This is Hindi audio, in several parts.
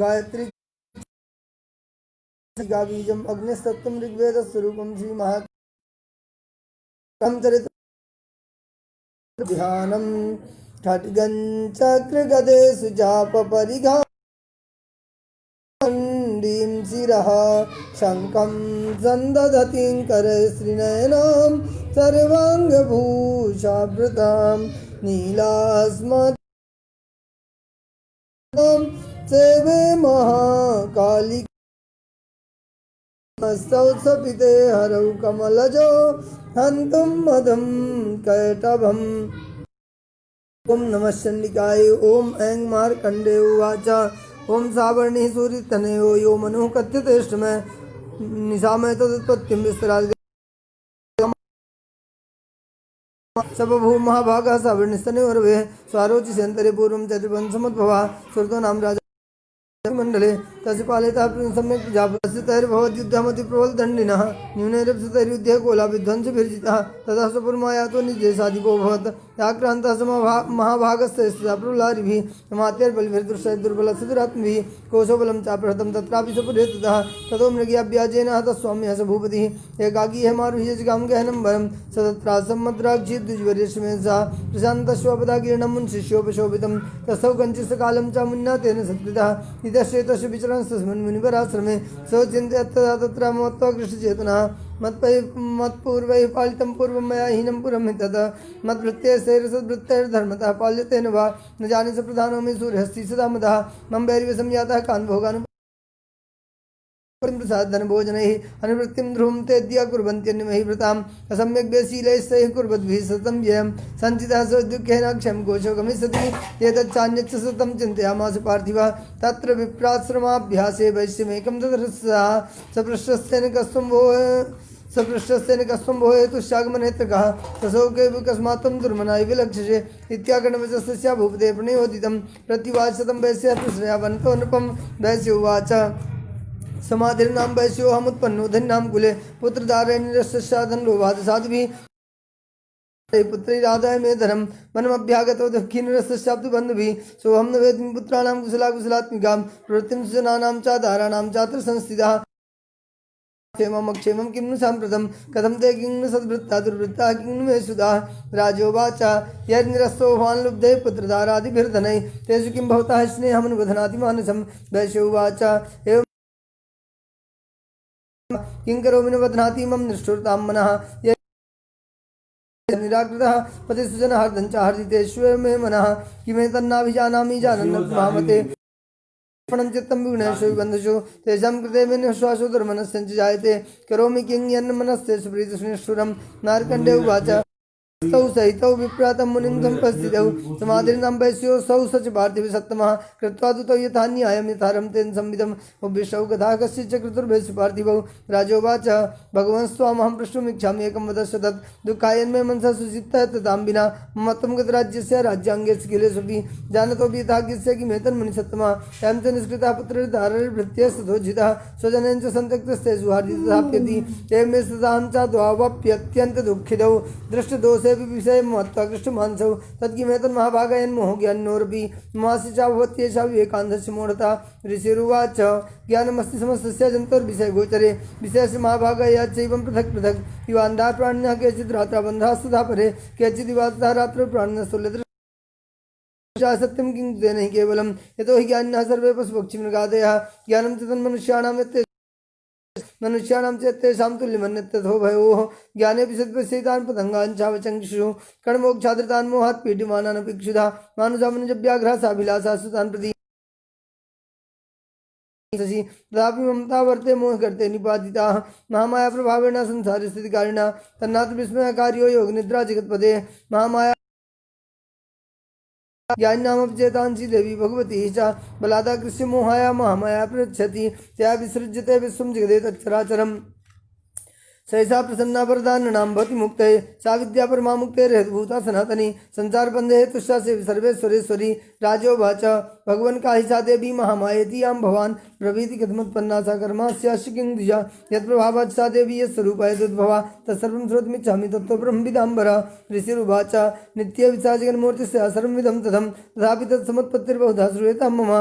गायत्री बीजम अग्निस्तत्वं ऋग्वेदस्वरूपं श्रीमहाकालं चरित्र ध्यानं खड्गं चक्रगदेषु चापपरिघाण्डीं शिरः शङ्खं सन्दधतीं करश्रीनयनां सर्वाङ्गभूषावृतां नीलास्मदां सेवे महाकाली सौत्सपिते हरौ कमलजो हन्तुं मदं कैटभम्। ओम नमः चण्डिकाय। ओम ऐं मार्कण्डेय उवाच ओम सावर्णिः सूरितनयो यो मनुः कथ्यतेष्टमे निशामय तदुत्पत्तिं विस्तरात् सबभूव महाभागः सावर्णिस्तनयोर्वे स्वारोचिषेऽन्तरे पूर्वं चतुर्वंशमुद्भवः सुरतो नाम राजा मंडले तस्य पालिता सम्यक् प्रजापतिर्भवद्युद्धमति प्रबलदण्डिनः न्यूनैरप्सुतैर्युद्धे कोलाविध्वंसभिर्जितः ततः स्वपुरमायातो निजेशाधिपो भवत् आक्रान्तः महाभागस्य स्थितः प्रबलारिभिः समात्यैर्बलिभिर्दुष्टैः दुर्बलस्य दुरात्मभिः कोशोबलं चाप्रहतं तत्रापि स्वपुरे ततः ततो मृगयाभ्याजेन हतः स्वाम्यः स भूपतिः एकाकी हेमारुह्य जगाम गहनं वरं स तत्रासम्मद्राक्षीद्विजवर्यश्मे सा प्रशान्तस्वपदाकीर्णं मुनिशिष्योपशोभितं तस्थौ कञ्चित्कालं च मुन्ना तेन सत्कृतः इतश्चेतस्य विचरणस्तस्मिन् मुनिवराश्रमे स चिन्तयत्तदा तत्र मत्त्वाकृष्टचेतनः मत्पूर्वैः पालितं पूर्वं मया हीनं पुरं हि तत् मद्वृत्तैर्सद्वृत्तैर्धर्मतः पाल्यतेन वा न जाने स प्रधानो मे सूर्यहस्ति सदा मदः मम वैरिवसंयातः कान् भोगान् धनभोजनैः अनुवृत्तिं ध्रुवं तेद्या कुर्वन्त्यन्यमहि व्रताम् असम्यग्व्यशीलैस्तैः कुर्वद्भिः सततं व्ययं सञ्चितः स्वदुःखेनाक्षं कोशो गमिष्यति एतच्चान्यच्च सततं चिन्तयामास पार्थिवः तत्र विप्राश्रमाभ्यासे वैश्यमेकं तदृशः सपृष्टस्तेन कस्त्वं भो हेतुश्चागमनेत्रकः तसौके कस्मात् त्वं दुर्मनाय विलक्षसे इत्याकर्णवचस्तस्य भूपते प्रणयोदितं प्रत्युवाच शतं वैश्य प्रश्रया वनतो नृपं वैश्य उवाच समाधिर्नाम वैश्योऽहमुत्पन्नो धन्यां कुले पुत्रधारण्यस्याधन लोभात् साधुभिः पुत्रैरादाय मे धर्म मनमभ्यागतो दुःखिनरस्याप्तु बन्धुभिः सोऽहं न वेद्मि पुत्राणां कुशलाकुशलात्मिकां प्रवृत्तिं सुजनानां च दाराणां चात्र संस्थितः क्षेमं किं नु साम्प्रतं कथं ते किं नु सद्वृत्ता दुर्वृत्ता किं नु मे सुधाः राजोवाच यद्निरस्तो भवान् लुब्धे पुत्रधारादिभिर्धनैः तेषु किं भवतः स्नेहमनुबध्नाति मानसं वैश्य उवाच एवं किं करोमि न बध्नाति मम निष्ठुरतां मनः निराकृतः पतिसुजनहार्दं च हर्षितेष्व मे मनः किमेतन्नाभिजानामि जानन् मामते चित्तं विगुणेषु बन्धुषु तेषां कृते मे निःश्वासो दुर्मनस्यञ्च जायते करोमि किं यन्मनस्ते सुप्रीतिसुनिष्ठुरं मार्कण्डेय उवाच तौ सहितौ विप्रातं मुनिं सम्पस्थितौ समाधिर्नां वैश्यो सौ स च पार्थिव सत्तमः कृत्वा तु तौ यथा न्यायं यथारं तेन संविदम् उभ्यष्टौ कथा कश्चित् चक्रतुर्भैश्य पार्थिवौ राजोवाच भगवन्स्त्वामहं प्रष्टुमिच्छामि एकं वदस्व तत् दुःखायन्मे मनसा सुचित्तः ततां विना मत्तं गतराज्यस्य राज्याङ्गस्य किलेष्वपि जानतोऽपि यथाज्ञस्य किमेतन्मुनिसत्तमः अयं च निष्कृतः पुत्रधारभृत्यस्तथोज्झितः स्वजनेन च सन्तक्तस्ते सुहार्दितथाप्यति एवं सदां च द्वावप्यत्यन्तदुःखितौ दृष्टदोषे विषय महत्वाकृष्टमांसौ तत्किमेतन्महाभागायन्मोह ज्ञानोरपि मासि चाभवत्येषा विवेकान्धस्य मूढता ऋषिरुवाच ज्ञानमस्ति समस्तस्य जन्तोर्विषय गोचरे विषयस्य महाभागाया चैवं पृथक् पृथक् युवान्धा प्राणिनः केचित् रात्राबन्धाः सुधा परे केचित् युवातः रात्रौ प्राणिनः सत्यं किं तेन हि केवलं यतो हि ज्ञानिनः सर्वे पशुपक्षिमृगादयः ज्ञानं च तन्मनुष्याणां मनुष्याणां चेत्तेषां तुल्यमन्यतथो भयोः ज्ञाने विशद्वस्यैतान् पतङ्गान् चावचङ्क्षुषु कर्मोक्षादृतान् मोहात् पीड्यमानानपि क्षुधा मानुषामनुजव्याघ्राः साभिलाषा सुतान् प्रति तथापि ममता वर्ते मोहकर्ते निपातिताः महामाया प्रभावेण संसारस्थितिकारिणा तन्नाथ विस्मयकार्यो योगनिद्रा जगत्पदे महामाया ज्ञानिनामपि देवी भगवती च बलादाकृष्य मोहाया महामाया प्रच्छति त्या विसृज्यते विश्वं जगदे तच्चराचरम् सहसा प्रसन्ना वरदान्नां भवति मुक्तये सा विद्या परमा मुक्तेर्हेतुभूता सनातनी संसारबन्धे तुष्टा से सर्वेश्वरेश्वरी राजोवाच भगवन् काहि सा देवी महामायेति यां भवान् ब्रवीति कथमुत्पन्ना सा कर्मास्यास्य किं द्विजा यत्प्रभावात् सा देवी यत्स्वरूपा यदुद्भवा तत्सर्वं श्रोतुमिच्छामि तत्त्व ब्रह्मविदाम्बरा ऋषिरुवाच नित्यविसा जगन्मूर्तिस्य सर्वमिदं तथं तथापि तत्समुत्पत्तिर्बहुधा श्रूयतां मम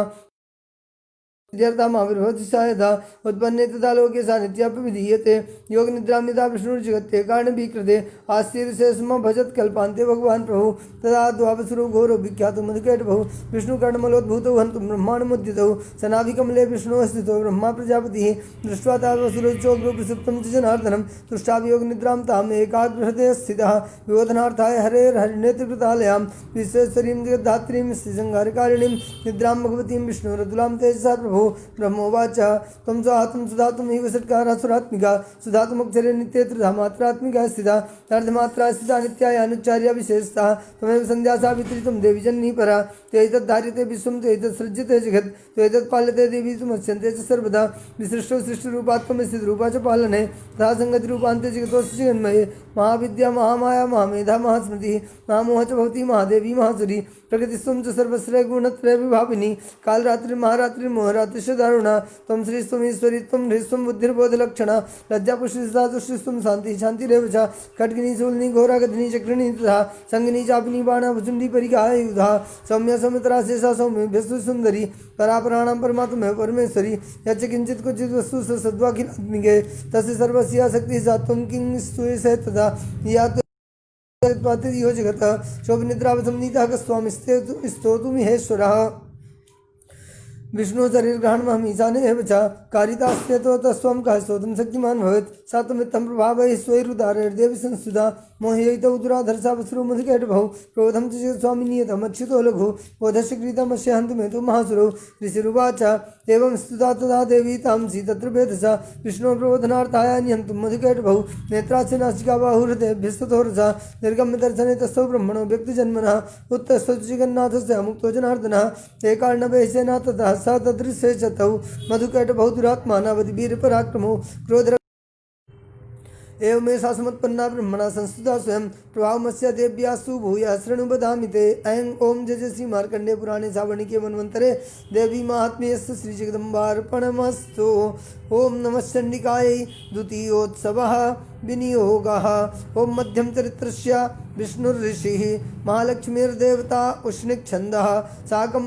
यथा उत्पन्ने तथा लोके सानिध्यापि विधीयते योग निद्रां यदा विष्णुर्जगत्ते कारणविकृते आस्तीर्षे स्म भजत कल्पान्ते भगवान् प्रभु तदा द्वापसुरो घोरो विख्यातो मधुकैट बहु विष्णुकर्णमलोद्भूतौ हन्तुं ब्रह्माण्डमुद्यतौ सनाभिकमले विष्णुः स्थितो ब्रह्मा प्रजापतिः दृष्ट्वा तावसुरोच्चोग्रो प्रसुप्तं च जनार्दनं तुष्टाभियोग निद्रां ताम् एकाग्रहृदये स्थितः विबोधनार्थाय हरेर्हरिनेत्रकृतालयां विश्वेश्वरीं जगद्धात्रीं श्रीसंहारकारिणीं निद्रां भगवतीं विष्णुरतुलां तेजसा प्रभु ब्रह्मोवाच त्वं स्वाहात्म सुधातुमिव षट्कारः सुरात्मिका सुधातुमक्षरे नित्ये त्रिधामात्रात्मिका स्थिता अर्धमात्रा स्थिता नित्यायानुच्चार्या विशेषतः त्वमेव संध्या सावित्री त्वं देवी जन्नी परा त्वैतद्धार्यते विश्वं त्वैतत्सृज्यते जगत् त्वैतत्पाल्यते देवी सुमत्स्यन्ते च सर्वदा विसृष्टो सृष्टिरूपात्मं स्थितरूपा च पालने तथा संगतिरूपान्ते जगतोऽस्य जगन्मये महाविद्या महामाया महामेधा महास्मृतिः महामोह च भवती महादेवी महासुरी प्रकृतिस्त्वं च सर्वश्रेय गुणत्रय विभाविनी कालरात्रि महारात्रि मोहरात्रिश्च दारुणा त्वं श्रीस्त्वमीश्वरी त्वं ह्रीस्त्वं बुद्धिर्बोधलक्षणा लज्जापुष्टिस्ता तुष्टिस्त्वं शान्तिः शान्तिरेव च खड्गिनी शूलिनी घोरागधिनी चक्रिणी तथा संगिनी चापिनी बाणा भुजुण्डी परिगायुधा सौम्य सौम्यतरा शेषा सौम्यभ्यस्तु सुन्दरी परापराणां परमात्मेव परमेश्वरी यच्च किञ्चित् क्वचित् वस्तु स सद्वाखिलात्मिके तस्य सर्वस्य शक्तिः सा त्वं किं स्तूयसे तथा या यो जगत् शोभनिद्रावसंनीतः कस्त्वां स्तोतुमिहेश्वरः विष्णु शरीर ग्रहण ईशाने एव च कारितास्ते तो तस्वं कः स्तोतुं शक्तिमान् भवेत् सा त्वमित्थं प्रभावैः स्वैरुदारैर्देवी संस्तुता मोहयितौ दुराधर्षा वसुरो मधुकैटभौ क्रोधं च स्वामिनीयतमच्युतो लघु बोधस्य क्रीतमस्य हन्तुमेतु महासुरौ ऋषिरुवाच एवं स्तुता तदा देवी तांसी तत्र भेदसा विष्णोः प्रबोधनार्थाय निहन्तुं मधुकैटभौ नेत्रास्य नासिका बाहुहृदयभ्यस्ततो रसा निर्गम्य दर्शने तस्थौ ब्रह्मणो व्यक्तिजन्मनः उत्तस्थौ जगन्नाथस्य मुक्तो जनार्दनः एकार्णवेशेन ततः स तदृशे च तौ मधुकैटभौ दुरात्मानावधि वीरपराक्रमो क्रोध एवमेषा समुत्पन्ना ब्रह्मणा संस्तुता स्वयं प्रभावमस्य देव्यास्तु भूयः शृणु वदामि ते ऐं ओं जय श्री मार्कण्डेय पुराणे सावर्णिके मन्वन्तरे देवी माहात्म्यस्य श्रीजगदम्बार्पणमस्तु। ओं नमः चण्डिकायै द्वितीयोत्सवः विनियोगः। ओं मध्यम चरित्रस्य विष्णुर्ऋषिः महालक्ष्मीर्देवता उष्णिक्छन्दः साकं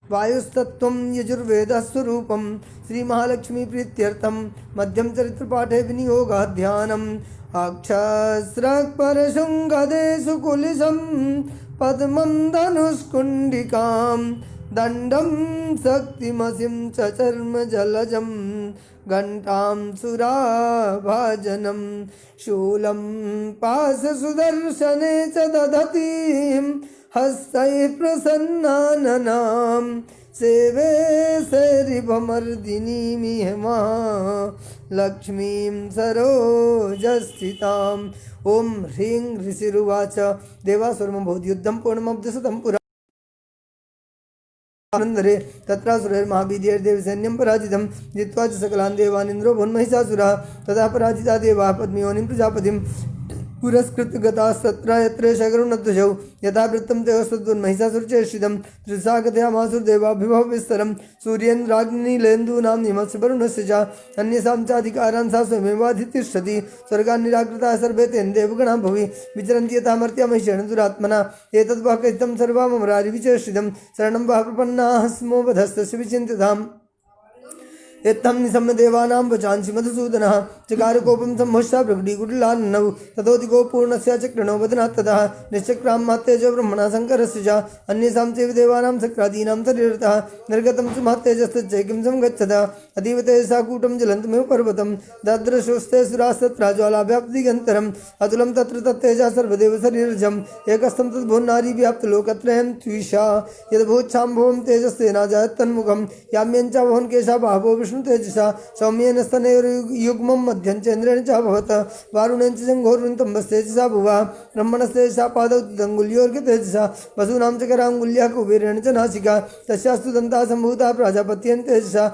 वायुस्तत्त्वं यजुर्वेदः स्वरूपं श्री महालक्ष्मी प्रीत्यर्थं मध्यम चरित्र पाठे विनियोगः ध्यानम् अक्षस्रक्परशृङ्गदेषु कुलिशं पद्मं धनुष्कुण्डिकां दण्डं शक्तिमसिं च चर्मजलजं घण्टां सुराभाजनं शूलं पाशसुदर्शने च दधतीं हस्तैः प्रसन्नाननां सेवे सरिभमर्दिनीमिह लक्ष्मीं सरोजस्थिताम्। ओं ह्रीं ऋषिरुवाच देवासुरं भवद्युद्धं पूर्णमब्धशतं पुरा आनन्दरे तत्रासुरैर्महावीर्यैर्देवसैन्यं पराजितं जित्वा च सकलान् देवान् इन्द्रो भुवन्महिषासुराः तदा पराजिता देवाः पद्मयोनिं प्रजापतिं पुरस्कृत्य गतास्तत्र यत्र शकरुणध्वजौ यथा वृत्तं तेऽस्तद्वन्महिषासुरचेष्टितं त्रिसागतयामासुरदेवाभिभवविस्तरं सूर्येन्द्राग्निलेन्दूनां निमस्य वरुणस्य च अन्येषां चाधिकारान् सा स्वयमेवाधितिष्ठति स्वर्गान् निराकृताः सर्वे तेन देवगणाः भुवि विचरन्ति यथा मर्त्या महिषेण दुरात्मना एतद्वः कथितं सर्वमरारिविचेष्टितं शरणं वः प्रपन्नाः स्मो वधस्तस्य विचिन्त्यताम्। इत्थं निशम्य देवानां वचांसि मधुसूदनः चकारकोपं सम्भुष्य प्रकटीकुटिलाननौ ततोऽधिको पूर्णस्य चक्रणो वदनात् ततः निश्चक्रां महत्तेजो ब्रह्मणा शङ्करस्य च अन्येषां चैव देवानां शक्रादीनां शरीरतः निर्गतं च महत्तेजस्तच्चैकिं संगच्छत अतीव तेजसा कूटं ज्वलन्तमेव पर्वतं ददृशुस्ते सुरास्तत्र ज्वालाव्याप्तिगन्तरम् अतुलं तत्र तत्तेजः सर्वदेव शरीरजम् एकस्थं तद्भुवन्नारी व्याप्तलोकत्रयं त्विषा यद्भूच्छाम्भवं तेजस्तेना जायत्तन्मुखं याम्यञ्च भवन् केशा बाहवो विष्णु तेजसा सौम्येन स्तनैर्युग्मं मध्यं चन्द्रेण च अभवत् वारुणेन च जङ्घोर्वृन्तम्बस्तेजसा भुवा ब्रह्मणस्तेजसा पादौ तदङ्गुल्योर्गतेजसा वसूनां च कराङ्गुल्याः कुबेरेण च नासिका तस्यास्तु दन्ता सम्भूता प्राजापत्येन तेजसा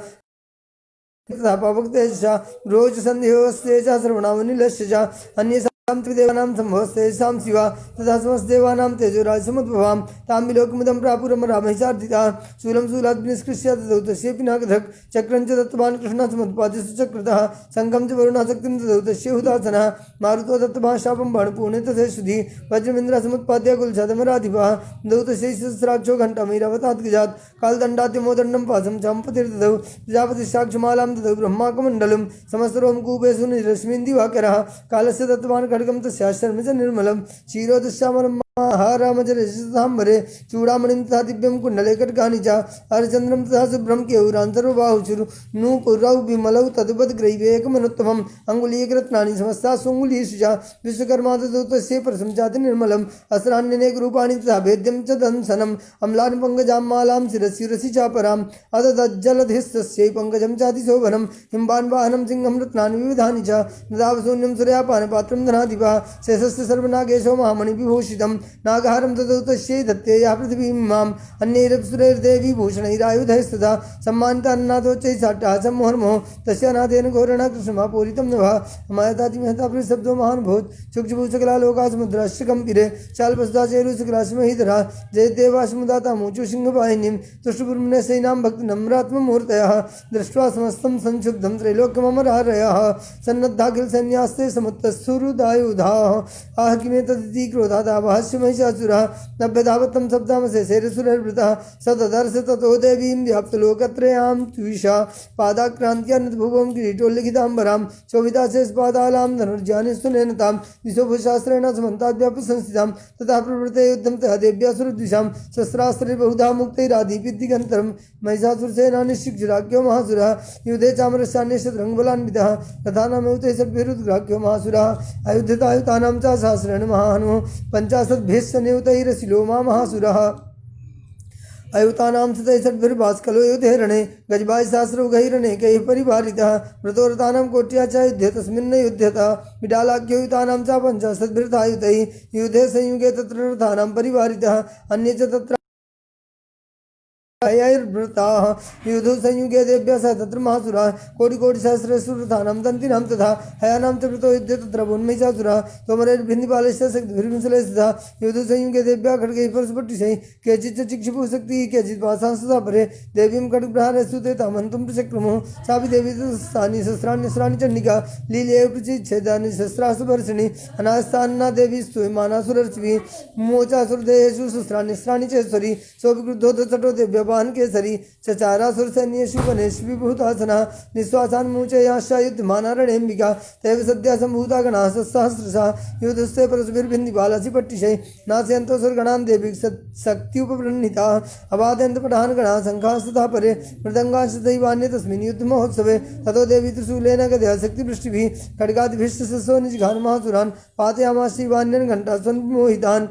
तथा पावक तेजसा रोज संध्योस्तेजसा श्रवणावनिलस्य च अन्ये देवानां संभवस्तेषां शिवा तथा समस्तदेवानां तेजोराजसमुद्भवां तां विलोकमिदं प्रापुरमरामहिषार्दिता शूलं शूलाद्निष्कृष्य ददौ तस्यै पिनाकधक् चक्रं च दत्तवान् कृष्णः समुत्पाद्य सुचक्रतः शङ्खं च वरुणः शक्तिं ददौ तस्यै हुतासनः मारुतो दत्तवान् शापं बाणपूर्णे तस्यै सुधी वज्रमिन्द्रः समुत्पाद्य कुलशतमराधिपः ददौ तस्यै सहस्राक्षो घण्टामैरावतात् गजात् कालदण्डाद्यमोदण्डं पाशं चाम्पतिर्ददौ प्रजापतिस्साक्षमालां ददौ ब्रह्माकमण्डलं समस्तरोमकूपेषु निरश्मीन्दिवाकरः कालस्य दत्तवान् खड्गं तस्याश्रमे च निर्मलं क्षीरोदश्यामलं महारामजरसाम्बरे चूडामणिं तथा दिव्यं कुण्डले कटकानि च अर्चन्द्रं तथा शुभ्रं केयूरान्तर्बाहुचुरु नूपुरौ विमलौ तदुपद्ग्रैवेकमनुत्तमम् अङ्गुलीयकरत्नानि समस्तास्वङ्गुलीषु च विश्वकर्मा ददौ तस्यै परसं चाति निर्मलम् अस्त्राण्यनेकरूपाणि तथा भेद्यं च दंसनम् अम्लानि पङ्कजां मालां शिरसि चापराम् अददज्जलधिस्तस्यै पङ्कजं चाति शोभनं हिम्बान् वाहनं सिंहं रत्नानि विविधानि च ददावशून्यं सूर्यापानपात्रं धनाधिपः शेषस्य सर्वनागेशो महामणिविभूषितम् नागहारं ददौ तस्यै दत्तेया पृथिवीमाम् अन्यैरप्सुरैर्देवी भूषणैरायुधैस्तथा सम्मानितान्नाथोच्चैः साट्टाः सम्मोहर्मोः तस्य अनाथेन घोरणा कृष्णमा पूरितं नभः अमायताति महता शब्दो महानुभूत चुक्षुभूषकला लोका समुद्राश्च कम्पिरे शाल्पसुधा चेरुसकलाश्महीधरा जयदेवाश्मुदाता मूचु सिंहवाहिनीं तुष्टुपुर्मणे सैनां भक्तिनम्रात्ममूर्तयः दृष्ट्वा समस्तं संक्षुब्धं त्रैलोक्यममरारयः सन्नद्धाखिल सन्न्यास्ते समुत्तस्सुहृदायुधाः आह किमेतदिति क्रोधादावहस्य महिषासुरः नभ्यधावतं सप्तामशेषैरसुरैर्वृतः स ददर्श ततो देवीं व्याप्तलोकत्रयां द्विषा पादाक्रान्त्यान्नतभुवं किरीटोल्लिखिताम्बरां शोभिताशेषपादालां धनुर्जानि सुनेनतां दिशोभुशास्त्रेण समन्ताद्व्यापसंस्थितां तथा प्रवृत्ते युद्धं तथा देव्यासुरद्विषां शस्त्रास्त्रे बहुधा मुक्तैराधिपिद्दिगन्तरं महिषासुरसेना निश्चिक्षुराख्यो महासुरः युद्धे चामरस्यान्यशतरङ्गबलान्वितः तथा नमौते सद्भिरुद्ग्राख्यो महासुरः अयुध्यतायुतानां च सहस्रेण महाहनुः पंचाशद्भिश्चनियुतैरशिलो महासुरः अयुतानां सतैषड्भिर्भास्कलो युधेरणे गजबाजसहस्रौघैरनेकैः परिवारितः व्रतोरतानां कोट्या च युध्ये तस्मिन्न युध्यतः विडालाख्ययुतानां च पञ्चाशद्भिर्धायुतैः युधे संयुगे तत्र रथानां परिवारितः अन्ये च तत्र हयैर्वृताः युधो संयुगे देव्या सह तत्र महासुराः कोटिकोटिसहस्रसुरथानां दन्तिनां तथा हयानां च वृतो युद्धे तत्र भुन्महिषासुराः तोमरैर्भिन्दिपालैश्च शक्तिभिर्मिसलैस्तथा युधो संयुगे देव्या खड्गैः परस्पट्टिशैः केचित् च चिक्षुभुशक्तिः केचित् पाशांस्तथा परे देवीं खड्गप्रहारैस्तु ते तां हन्तुं प्रचक्रमुः सापि देवी तस्थानि शस्त्राण्यस्त्राणि चण्डिका लीलयैव प्रचिच्छेदानि शस्त्रास्त्रवर्षिणी अनास्थान्ना देवी स्तूयमानासुरर्षिभिः मोचासुरदेहेषु शस्त्राण्यस्त्राणि चेश्वरी सोऽपि क्रुद्धोऽथ चटो देव्या केसरी चचारासुर सैन्येषु वनेषु विभूतासना निःश्वासान् मूचयाश्च युद्धमाना रणेऽम्बिका तैव सद्या सम्भूता गणाः सहस्रशः युद्धस्ते परस्पैर्भिन्दिपालासि पट्टिशैः नाशयन्तोऽसुरगणान् देवी शक्त्युपबृह्णिताः अबाधयन्तपठान् गणाः शङ्खास्तथा परे मृदङ्गाश्च दैवान्ये तस्मिन् युद्धमहोत्सवे ततो देवी त्रिशूलेन गदया शक्तिवृष्टिभिः खड्गादिभिश्च सस्सो निजघान् महासुरान् पातयामास शिवान्यन् घण्टास्वन्मोहितान्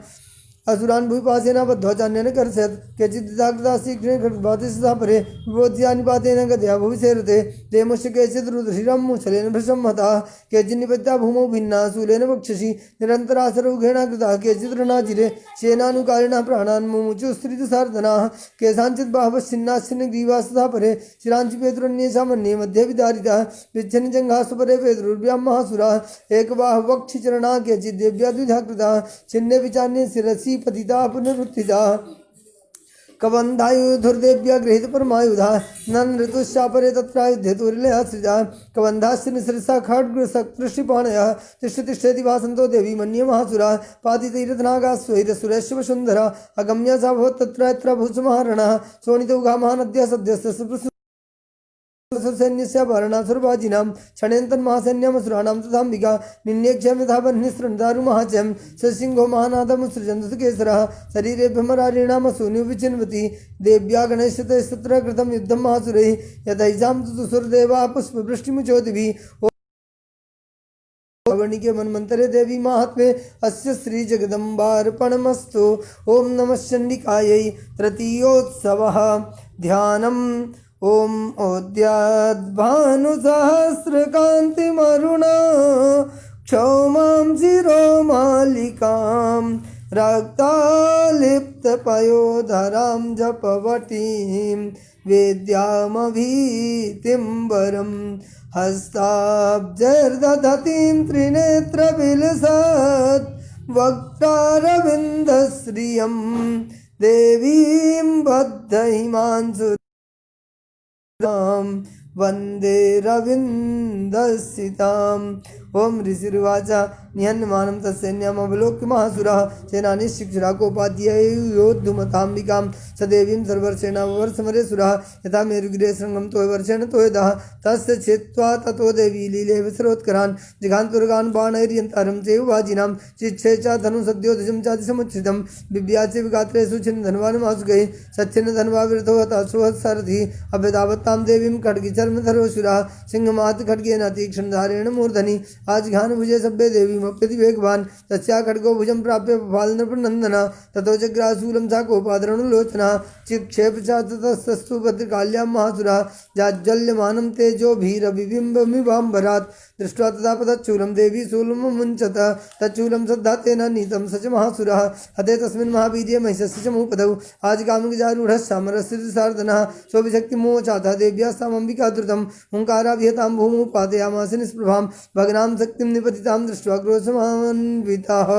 असुरान् भूपासेन बद्ध्वाचान्येन कर्षयत् केचिद्दाग्धा शीघ्रेण खड्गपातेन परे विबोध्यानिपातेन गदया भुविसेरते देमश्च केचित् रुद्रशिरं मुसलेन भृशं हताः केचिन्निपत्या भूमौ भिन्नाः शूलेन वक्षसि निरन्तरासरौघेण कृताः केचित् रणाजिरे सेनानुकारिणः प्राणान् मुमुचुस्त्रितसार्दनाः केषाञ्चित् बाहवश्चिन्नाश्चिन्नग्रीवास्तथा परे शिरांसि पेतुरन्येषामन्ये मध्ये विदारिताः विच्छन्निजङ्घास्तु परे पेतुर्भ्यां महासुराः एकबाहवक्षिचरणाः केचित् देव्या द्विधा कृताः छिन्ने विचान्ये शिरसि पतिता पुनरुत्थिता कबन्धायुधुर्देव्या गृहीत परमायुधा नन ऋतुश्चापरे तत्रायुध्ये तुरिलया सृजा कबन्धाश्च निसृषा खड्गसकृष्टिपाणयः तिष्ठ तिष्ठेति भासन्तो देवी मन्ये महासुराः पातितैरथनागास्वैरसुरैश्च वसुन्धरा अगम्या सा भवत् तत्र यत्र भूसमहारणः शोणितौघा महानद्या सद्यस्य सैन्यस्य वारणासुरबाजिनां क्षणेन्तन्महासैन्यमसुराणां तथाम्बिका निन्येक्ष्यम्यथा बह्निस्रन्दारुमहाच्यं ससिंहो महानादमुसृजन्तु केसरः शरीरे भ्रमरारीणामसूनुविचिन्वति देव्या गणेशतस्तत्र कृतं युद्धं महासुरैः यथैषां तु सुरदेवाः पुष्पवृष्टिमुचोदिभिः वर्णिके मन्वन्तरे देवी माहात्म्ये अस्य श्री जगदम्बार्पणमस्तु। ओम नमः चण्डिकायै। तृतीयोत्सवः ध्यानम्। ओम ओद्याद्भानुसहस्रकान्तिमरुणा क्षौमां शिरोमालिकां रक्तालिप्त पयोधरां जपवटीं वेद्यामभीतिं वरं हस्ताब्जैर्दधतीं त्रिनेत्रविलसत् वक्त्रारविन्दश्रियं देवीं बद्धहिमांसुरां वन्दे रविन्दसिताम्। ओम ऋषिर्वाच निहन्यमानं तत्सैन्यमवलोक्य महासुरः सेनानीशिक्षुराकोपाध्यायोद्धुमताम्बिकां सदेवीं सर्वर्षेणावर्षमरेसुरः यथा मेरुगिरे शृङ्गं तोयवर्षेण तोयदः तस्य छित्त्वा ततो देवी लीले विसरोत्करान् जिघान्तुर्गान् बाणैर्यन्तारं चैवाजिनां चिच्छे च धनुसद्योदशं चातिसमुच्छ्रितं बिभ्याचे विगात्रेषु छिन्नधन्वानुमासुगैः सच्छिन्नधन्वाविरतो हतः सुहसारथिः अभ्यधावत्तां देवीं खड्गचर्मधरोऽसुरः सिंहमात् खड्गेन तीक्ष्णधारेण मूर्धनि आज घान भुजे सभ्य देवी मप्यति वेगवान तस्या खड्गो भुजं प्राप्य फालनृपनंदन ततो जग्राशूलं सा कोपादरणलोचना चिक्षेप च ततस्तस्तु भद्रकाल्यां महासुरा जाज्जल्यमानं तेजोभिरविबिम्बमिवाम्बरात् दृष्ट्वा तदा पदच्छूलं देवी शूलमुञ्चत तच्छूलं सद्धा तेन नीतं स च महासुरः हते तस्मिन् महावीर्ये महिषस्य च मुपदौ आज कामिकजारूढः सामरस्यसार्दनः सोऽभिशक्तिमोचातः देव्यास्तामम्बिका द्रुतं हुङ्काराभिहतां भूमौ पातयामास निष्प्रभां भग्नां शक्तिं निपतितां दृष्ट्वा क्रोधसमान्वितः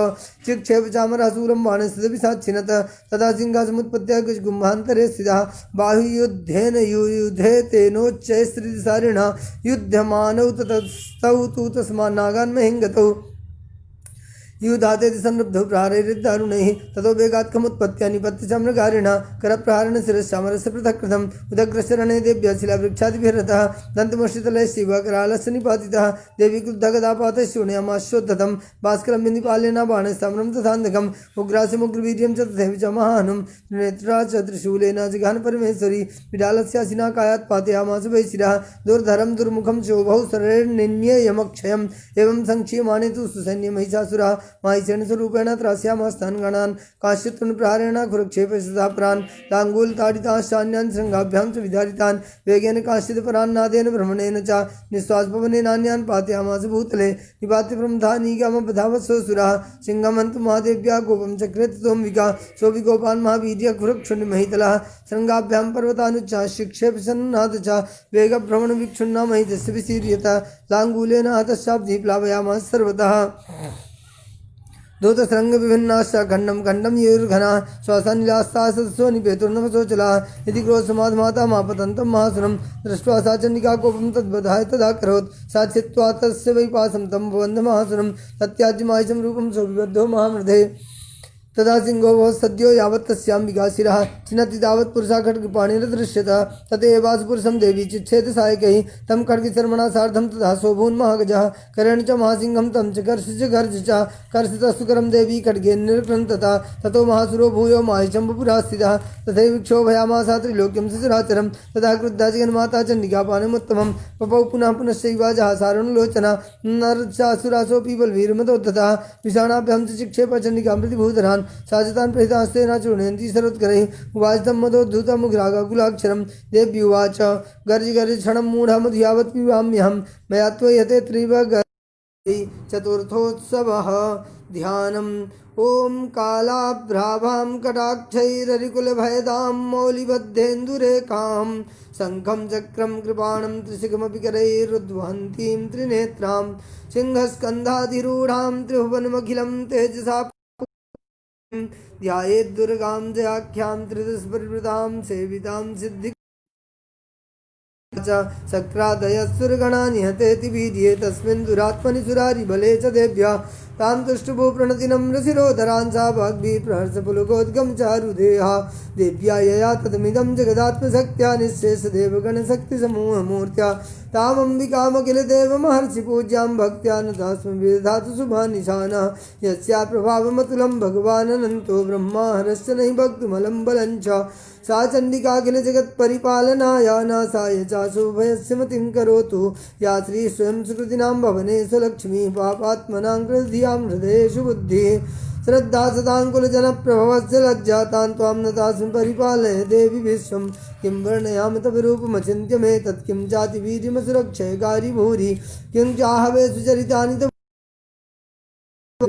चिक्षेप चामरः शूलं बाणस्तदपि साक्षिणत तदा सिंहासमुत्पत्य कुम्भान्तरे स्थितः बाहुयुद्धेन युयुधे तेनोच्चैस्त्रिदिसारिणः युध्यमानौ ततस्तौ तु तस्मान् नागान् महिङ्गतौ युधातेति संरब्धौ प्रारैर्दारुणैः ततो वेगात्कमुत्पत्त्या निपत्य चाम्रकारिणा करप्रहारेण शिरश्चामरस्य पृथक् कृतम् उदग्रशरणे देव्या शिलावृक्षादिभिरतः दन्तमुष्टितलैः शिवकरालस्य निपातितः देवी क्रुद्धगदापातैः शून्यमाश्वोद्धतं भास्करं बिन्दुपालेन बाणस्ताम्रं तथान्धकम् उग्रास्यमुग्रवीर्यं च तथैव च महानुं त्रिनेत्रा च त्रिशूलेन जिघान परमेश्वरी विडालस्यासिना कायात् पातयामास वैशिरः दुर्धरं दुर्मुखं चोभौ शरैर्निन्येयमक्षयम् एवं संक्षीयमाणे तु सुसैन्यमहिषासुरः माहिषेण स्वरूपेण त्रास्यामस्तान् गणान् काश्चित्तृणप्रहारेण कुरुक्षेपशताप्रान् लाङ्गूलताडिताश्चान्यान् शृङ्गाभ्यां च विधारितान् वेगेन काश्चित्परान्नादेन भ्रमणेन च निःश्वासपवनेनान्यान् पातयामास भूतले निपात्य प्रमथानीकामपधावत्सोऽसुरः सिंहमन्तमादेव्या गोपं चक्रे ततोऽम्बिका सोऽभिगोपान् महावीर्य कुरुक्षुण्डमहितलः शृङ्गाभ्यां पर्वतानुच्चाशिक्षेपसन्नाथ च वेगभ्रमणविक्षुण्णा महितस्य विशीर्यत लाङ्गूलेन हतश्चाब्धिः प्लावयामास सर्वतः दूतसृंग विभिन्नाश्च खंडम खंडम युर्घना श्वासानिलास्ता सदस्यो निपेतुर्नभसोचला यदि क्रोधसमाधमाता मापतन्तं महासुरं दृष्ट्वा सा चण्डिका कोपं तद्बधाय तदा करोत् सा चित्वा तस्य वैपासं तं बन्धमहासुरं तत्याज्यमायचं रूपं सोऽभिबद्धो महामृधे तदा सिंहो सद्यो यावत् तस्याम्बिका शिरः छिन्नति तावत् पुरुषा खड्गपाणिर्दृश्यत तदेवासुपुरुषं देवी चिच्छेद सायकैः तं खड्गचर्मणा सार्धं तथा शोभून्महागजः करेण च महासिंहं तं च कर्ष च गर्ज च कर्षितस्तु करं देवी खड्गेन निर्क्रन्तता ततो महासुरो भूयो माहिषं वपुरा स्थितः तथैव विक्षोभयामासा त्रिलोक्यं सचराचरं तथा क्रुद्धा जगन्माता चण्डिकापाणिमुत्तमं पपौ पुनः पुनश्चैवाजः सारुणलोचना नरचासुरासोऽपि बलवीर्मदोद्धतः विषाणाभ्यां च चिक्षेप चण्डिकां प्रतिभूतरान् साजतान् प्रहितास्तेन चूर्णयन्ति सर्वोत्करैः उवाचितं मदोद्धूतमुग्रागाकुलाक्षरं देव्युवाच गर्ज गर्ज क्षणं मूढमधियावत् पिबाम्यहं मया त्वयते त्रिवगर्जि चतुर्थोत्सवः ध्यानम् ॐ कालाभ्राभां कटाक्षैररिकुलभयदां मौलिबद्धेन्दुरेखां शङ्खं चक्रं कृपाणं त्रिशिखमपि करैरुद्वहन्तीं त्रिनेत्रां सिंहस्कन्धाधिरूढां त्रिभुवनमखिलं तेजसा ध्यायेद्दुर्गां जयाख्यां त्रिदशपरिवृतां सेवितां सिद्धि सक्रादयस्सुरगणा निहतेति वीर्ये तस्मिन् दुरात्मनि सुरारिबले च देव्या तां तुष्टुभो प्रणतिनं रसिरोदरान् सा वाग्भिः प्रहर्षपुलकोद्गं चारुदेहा देव्या यया तदमिदं जगदात्मशक्त्या निःशेषदेवगणशक्तिसमूहमूर्त्या तामम्बिकामखिलदेवमहर्षिपूज्यां भक्त्या न तास्मै विदधातु शुभानिशानः यस्या प्रभावमतुलं भगवाननन्तो ब्रह्मा हरश्च नहि भक्तुमलं बलं च सा चण्डिकाखिलजगत्परिपालनाया नासाय चाशुभयस्य मतिं करोतु या श्री स्वयं सुकृतिनां भवने स्वलक्ष्मीः पापात्मनां कृधियां हृदयेषु बुद्धिः श्रद्धा सदाङ्कुलजनप्रभवस्य लज्जातां त्वां न तास्मिन् परिपालय देवि विश्वं किं वर्णयामि तव रूपमचिन्त्य मे तत् किं जातिवीर्यमसुरक्षयकारि भूरि किं चाहवे सुचरितानि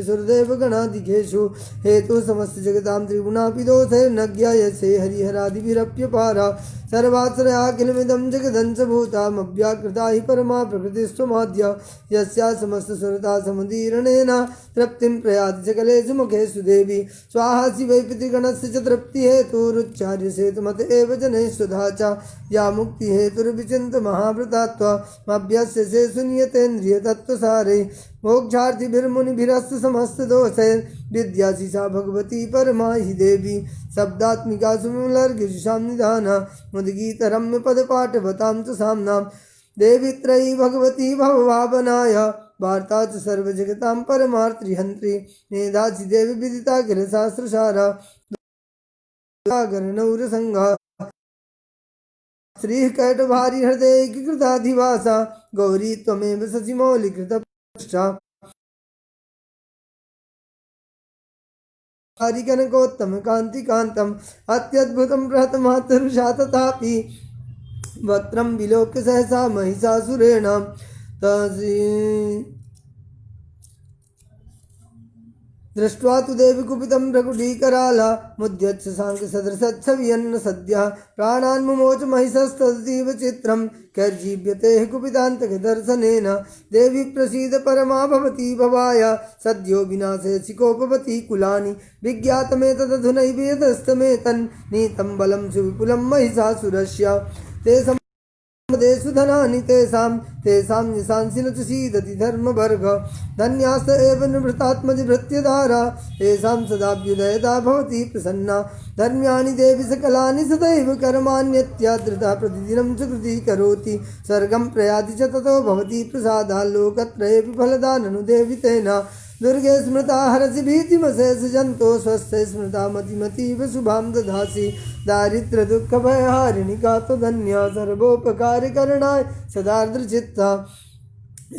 सुरदेव गणाधिकेषु हेतु समस्त जगतां त्रिगुणापि दोषैर्न ज्ञायसे हरिहरादिभिरप्यपारा सर्वाश्रयाखिलमिदं जगदंशभूतामव्याकृता हि परमा प्रकृतिस्त्वमाद्या यस्या समस्तसुरता समुदीरणेन तृप्तिं प्रयाति सकलेषु मुखेषु देवी स्वाहा शिवै पितृगणस्य च तृप्तिहेतुरुच्चार्यसे मत एव जनैः सुधा च या मुक्तिहेतुर्विचिन्त महाव्रता त्वमभ्यस्य से सुनियतेन्द्रियतत्त्वसारे मोक्षार्थिभिर्मुनिभिरस्त समस्तदोषैर्विद्यासि सा भगवती परमा हि देवी शब्दात्मिका सुमूलर्घ्यजुषां निधाना मुद्गीतरम्य पदपाठवतां च साम्नां देवी त्रयी भगवती भवभावनाय वार्ता च सर्वजगतां परमार्थिहन्त्री मेधासि देवी विदिता गिरशास्त्रसारा गणनौरसंगा श्रीः कैटभारी हृदयैकीकृताधिवासा गौरी त्वमेव शशिमौलिकृतपृष्ठा हरिकनकोत्तम कान्तिकान्तम् अत्यद्भुतं बृहत्मातरुषा तथापि वक्त्रं विलोक्य सहसा महिषासुरेण दृष्ट्वा तु देवी कुपितं भ्रकुटीकराला मुद्यच्छ साङ्गसदृशच्छवियन्न सद्यः प्राणान् मुमोच महिषस्तदतीव चित्रं कैर्जीव्यते कुपितान्तकदर्शनेन देवी प्रसीद परमा भवती भवाय सद्यो विनाशयसि कोपवती कुलानि विज्ञातमेतदधुनैव यतस्तमेतन् नीतं बलं सुविपुलं महिषासुरस्य ते देषु धनानि तेषां निशांसि न च सीदति धर्मवर्ग धन्यास्त एव निवृत्तात्मजभृत्यधारा तेषां सदाभ्युदयता भवति प्रसन्ना धर्म्याणि देवि सकलानि सदैव कर्माण्यत्यादृता प्रतिदिनं सुकृती करोति स्वर्गं प्रयाति च ततो भवति प्रसादा लोकत्रयेऽपि फलदा ननु देवि तेन दुर्गे स्मृता हरसि भीतिमशेष जंतो स्वस्थ स्मृता मतिमतीव शुभां दधासि दारिद्र्य दुःख भयहारिणि का तो धन्या सर्वोपकारकरणाय सदार्द्रचित्ता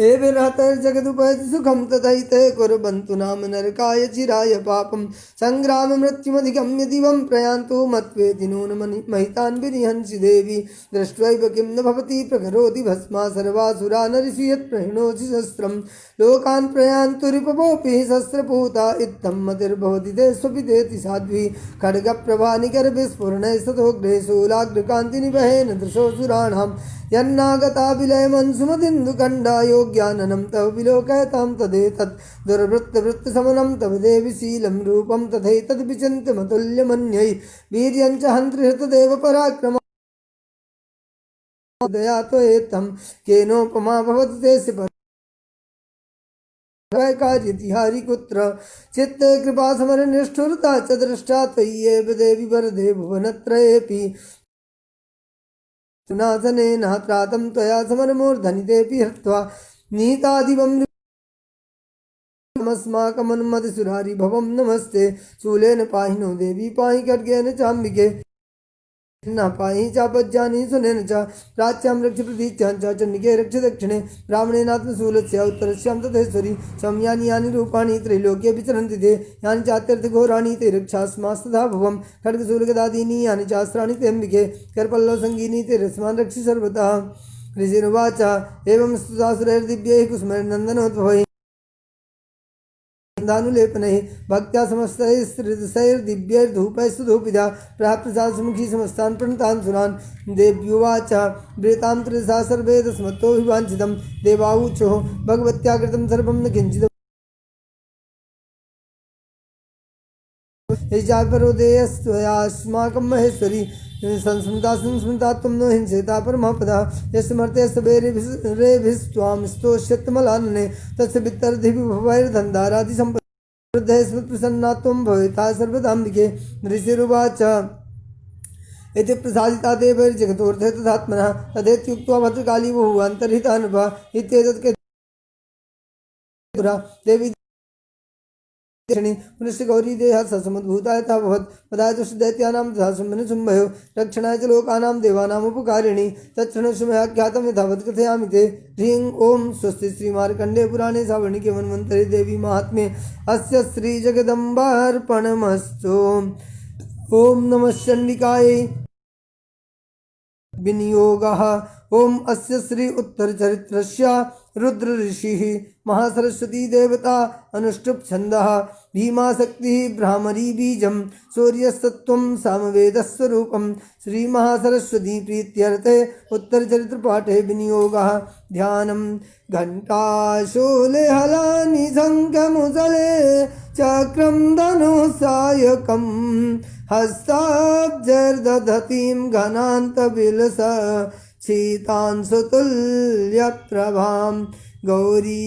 एभिर्हतैर्जगदुपैति सुखं तथैते कुर्वन्तु नाम नरकाय चिराय पापं संग्राम मृत्युमधिगम्य दिवं प्रयान्तु मत्वेति नून महितान् विनिहंसि देवी दृष्ट्वैव किं न भवति प्रकरोति भस्मा सर्वासुरा नरिषि यत् प्रहिणोसि शस्त्रं लोकान् प्रयान्तु रिपवोऽपि शस्त्रपूता इत्थं मतिर्भवति ते स्वपितेति साध्वी खड्गप्रभानिकरविस्फुरणैः सतोग्रे शूलाग्रकान्तिनिवहेन दृशोऽसुराणां यन्नागता विलयमन्सुमदिन्दुकण्डा योग्याननं तव विलोकयतां तदेतत् दुर्वृत्तवृत्तसमनं तव देवि शीलं रूपं तथैतद् विचिन्त्यमतुल्यमन्यै वीर्यं च हन्त्रिहृतदेव पराक्रम दया त्वयेत्थं केनोपमा भवति तेस्य कार्यतिहारिकुत्र चित्ते कृपा समरनिष्ठुरता च दृष्टा त्वय्येव देवि वरदे भुवनत्रयेऽपि सुनासनेन त्रातं त्वया समरमूर्धनितेऽपि हृत्वा नीतादिवं नमस्माकमनुमतिसुरारि भवं नमस्ते शूलेन पाहि नो देवी पाहि खड्गेन चाम्बिके न पाहि चापज्जानि सुनेन च प्राच्यां रक्ष प्रतीच्यां च चण्डिके रक्ष दक्षिणे ब्राह्मणेनात्मशूलस्य उत्तरस्यां तथेश्वरि सौम्यानि यानि रूपाणि त्रैलोक्ये विचरन्ति ते यानि चात्यर्थघोराणि ते रक्षास्मास्तथा भवं खड्गशूलगदादीनि यानि चास्त्राणि ते अम्बिके करपल्लवसङ्गीनि ते रस्मान् रक्षि सर्वतः ऋषिरुवाच एवं स्तुतासुरैर्दिव्यैः कुसुमैर्नन्दनोद्भवैः दानुलेपनैः भक्त्या समस्तैस्त्रिदशैर्दिव्यैर्धूपैस्तु धूपिता प्रसादसमुखी समस्तान् प्रणतान् सुरान् देव्युवाच वृतां त्रिदशा सर्वे तस्मत्तोऽभिवाञ्छितं देवाऊचोः भगवत्या कृतं सर्वं न किञ्चित् परोदेयस्त्वयास्माकं महेश्वरी संस्मृता त्वं नो हिंसेता परमपदा यस्मर्तेस्तवेरेभिस्त्वां स्तोष्यत्मलानने तस्य वित्तर्धिविभवैर्धन्धारादिसम्पद्दे स्मृत्प्रसन्ना त्वं भवेता सर्वदाम्बिके ऋषिरुवाच इति प्रसादिता देवैर्जगतोऽर्थे तथात्मनः तदेत्युक्त्वा भद्रकाली बहु अन्तर्हितानुभा इत्येतत् देवी पुनश्च गौरी देहा ससमुद्भूता यथा भवत् पदाय दुष्टदैत्यानां तथा शुम्भनिशुम्भयो रक्षणाय च लोकानां देवानामुपकारिणी तत्क्षणस्य मया ज्ञातं यथावत् कथयामि ते ह्रीं ॐ स्वस्ति श्रीमार्कण्डे पुराणे सावर्णिके मन्वन्तरे देवी माहात्म्ये अस्य श्रीजगदम्बार्पणमस्तु ॐ नमः चण्डिकायै विनियोगः ओम अस्य श्री उत्तर चरित्रस्य रुद्र ऋषिः महासरस्वती देवता अनुष्टुप् छन्दः भीमा शक्तिः भ्रामरी बीजं सूर्यसत्त्वं सामवेदस्वरूपं श्री महासरस्वती प्रीत्यर्थे उत्तर चरित्र पाठे विनियोगः ध्यानं घण्टाशूले हलानि शङ्खमुसले चक्रं धनुसायकं हस्ताब्जैर्दधतीं घनान्तविलस शीतांशुतुल्यप्रभां गौरी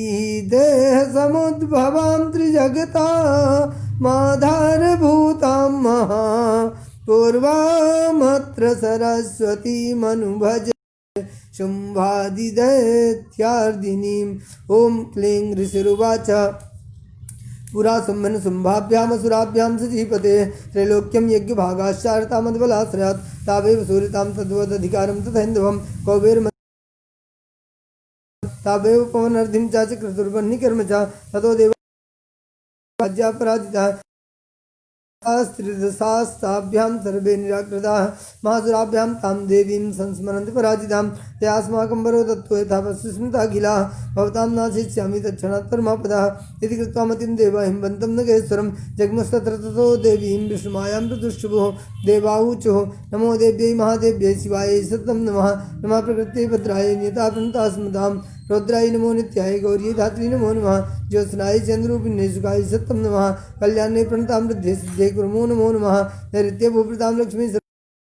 देहसमुद्भवां त्रिजगता माधारभूतां महा पूर्वामत्र सरस्वतीमनुभज शुम्भादिदैत्यार्दिनीम् ॐ क्लीं ऋषिरुवाच पुरा सुम्भन शुम्भाभ्यामसुराभ्यां सजीपते त्रैलोक्यं यज्ञभागाश्चारतामद्बलाश्रयात् तावेव सूर्यतां तद्वदधिकारं तथैन्दवं कौबेर्म तावेव पवनर्धिं चाचक्रतुर्वह्निकर्म च ततो देव राज्यापराजितः स्त्रिदशास्ताभ्यां सर्वे निराकृताः महासुराभ्यां तां देवीं संस्मरन्ति पराजितां ते अस्माकं वरो दत्तो यथा स्मृताखिलाः भवतां नाशिष्यामि तत्क्षणात् परमापदः इति कृत्वा मतिं देवा हिंवन्तं नगेश्वरं जग्मस्तत्र ततो देवीं विष्णुमायां प्रदुष्टुभुः देवाऊचुः नमो देव्यै महादेव्यै शिवायै सततं नमः नमः प्रकृत्यै भद्रायै नियता प्रणता स्मृतां रुद्राय नमो नित्याय गौरी धात्री नमो नमः ज्योत्स्नाय चंद्ररूपिण्ये सुखाय सत्यं नमः कल्याणे प्रणतां वृद्धे सिद्धे कुर्मो नमो नमः नैऋत्ये भूप्रतां लक्ष्मी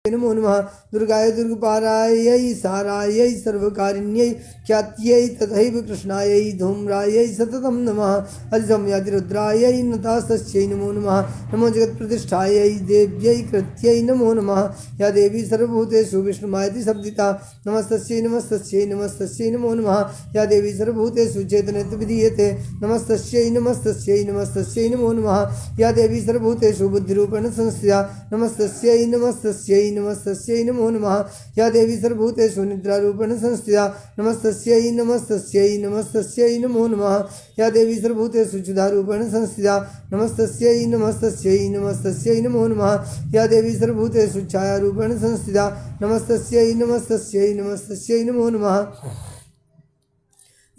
नमो नमः दुर्गाय दुर्गपारायै सारायै सर्वकारिण्यै ख्यात्यै तथैव कृष्णायै धूम्रायै सततं नमः अधिसंयातिरुद्रायै नतास्तस्यै नमो नमः नमो जगत्प्रतिष्ठायै देव्यै कृत्यै नमो नमः या देवी सर्वभूतेषु विष्णुमायति शब्दिता नमस्तस्यै नमस्तस्यै नमस्तस्यै नमो नमः या देवी सर्वभूतेषु चेतनेति विधीयते नमस्तस्यै नमस्तस्यै नमस्तस्यै नमो नमः या देवी सर्वभूतेषु बुद्धिरूपेण संस्थिता नमस्तस्यै नमस्तस्यै नमस्तस्यै नमो नमः या देवी सर्वभूतेषु निद्रारूपेण संस्थिता नमस्तस्यै नमस्तस्यै नमस्तस्यै नमो नमः या देवी सर्वभूतेषु क्षुधारूपेण संस्थिता नमस्तस्यै नमस्तस्यै नमस्तस्यै नमो नमः या देवी सर्वभूतेषु छायारूपेण संस्थिता नमस्तस्यै नमस्तस्यै नमस्तस्यै नमो नमः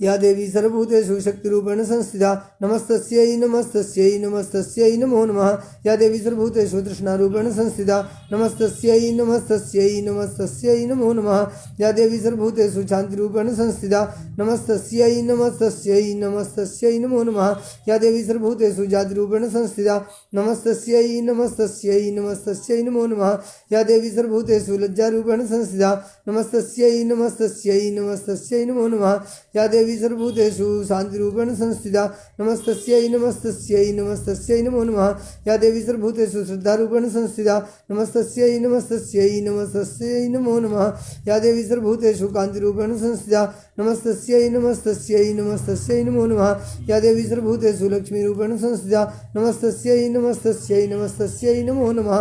या देवी सर्वभूतेषु शक्तिरूपेण संस्थिता नमस्तस्यै नमस्तस्यै नमस्तस्यै नमो नमः या देवी सर्वभूतेषु तृष्णारूपेण संस्थिता नमस्तस्यै नमस्तस्यै नमस्तस्यै नमो नमः या देवी सर्वभूतेषु शान्तिरूपेण संस्थिता नमस्तस्यै नमस्तस्यै नमस्तस्यै नमो नमः या देवी सर्वभूतेषु जातिरूपेण संस्थिता नमस्तस्यै नमस्तस्यै नमस्तस्यै नमो नमः या देवी सर्वभूतेषु लज्जारूपेण संस्थिता नमस्तस्यै नमस्तस्यै नमस्तस्यै नमो नमः या देवी सर्वभूतेषु शान्तिरूपेण संस्थिता नमस्तस्यै नमस्तस्यै नमस्तस्यै नमो नमः या देवी सर्वभूतेषु श्रद्धारूपेण संस्थिता नमस्तस्यै नमस्तस्यै नमस्तस्यै नमो नमः या देवी सर्वभूतेषु कान्तिरूपेण संस्थिता नमस्तस्यै नमस्तस्यै नमस्तस्यै नमो नमः या देवी सर्वभूतेषु लक्ष्मीरूपेण संस्थिता नमस्तस्यै नमस्तस्यै नमस्तस्यै नमो नमः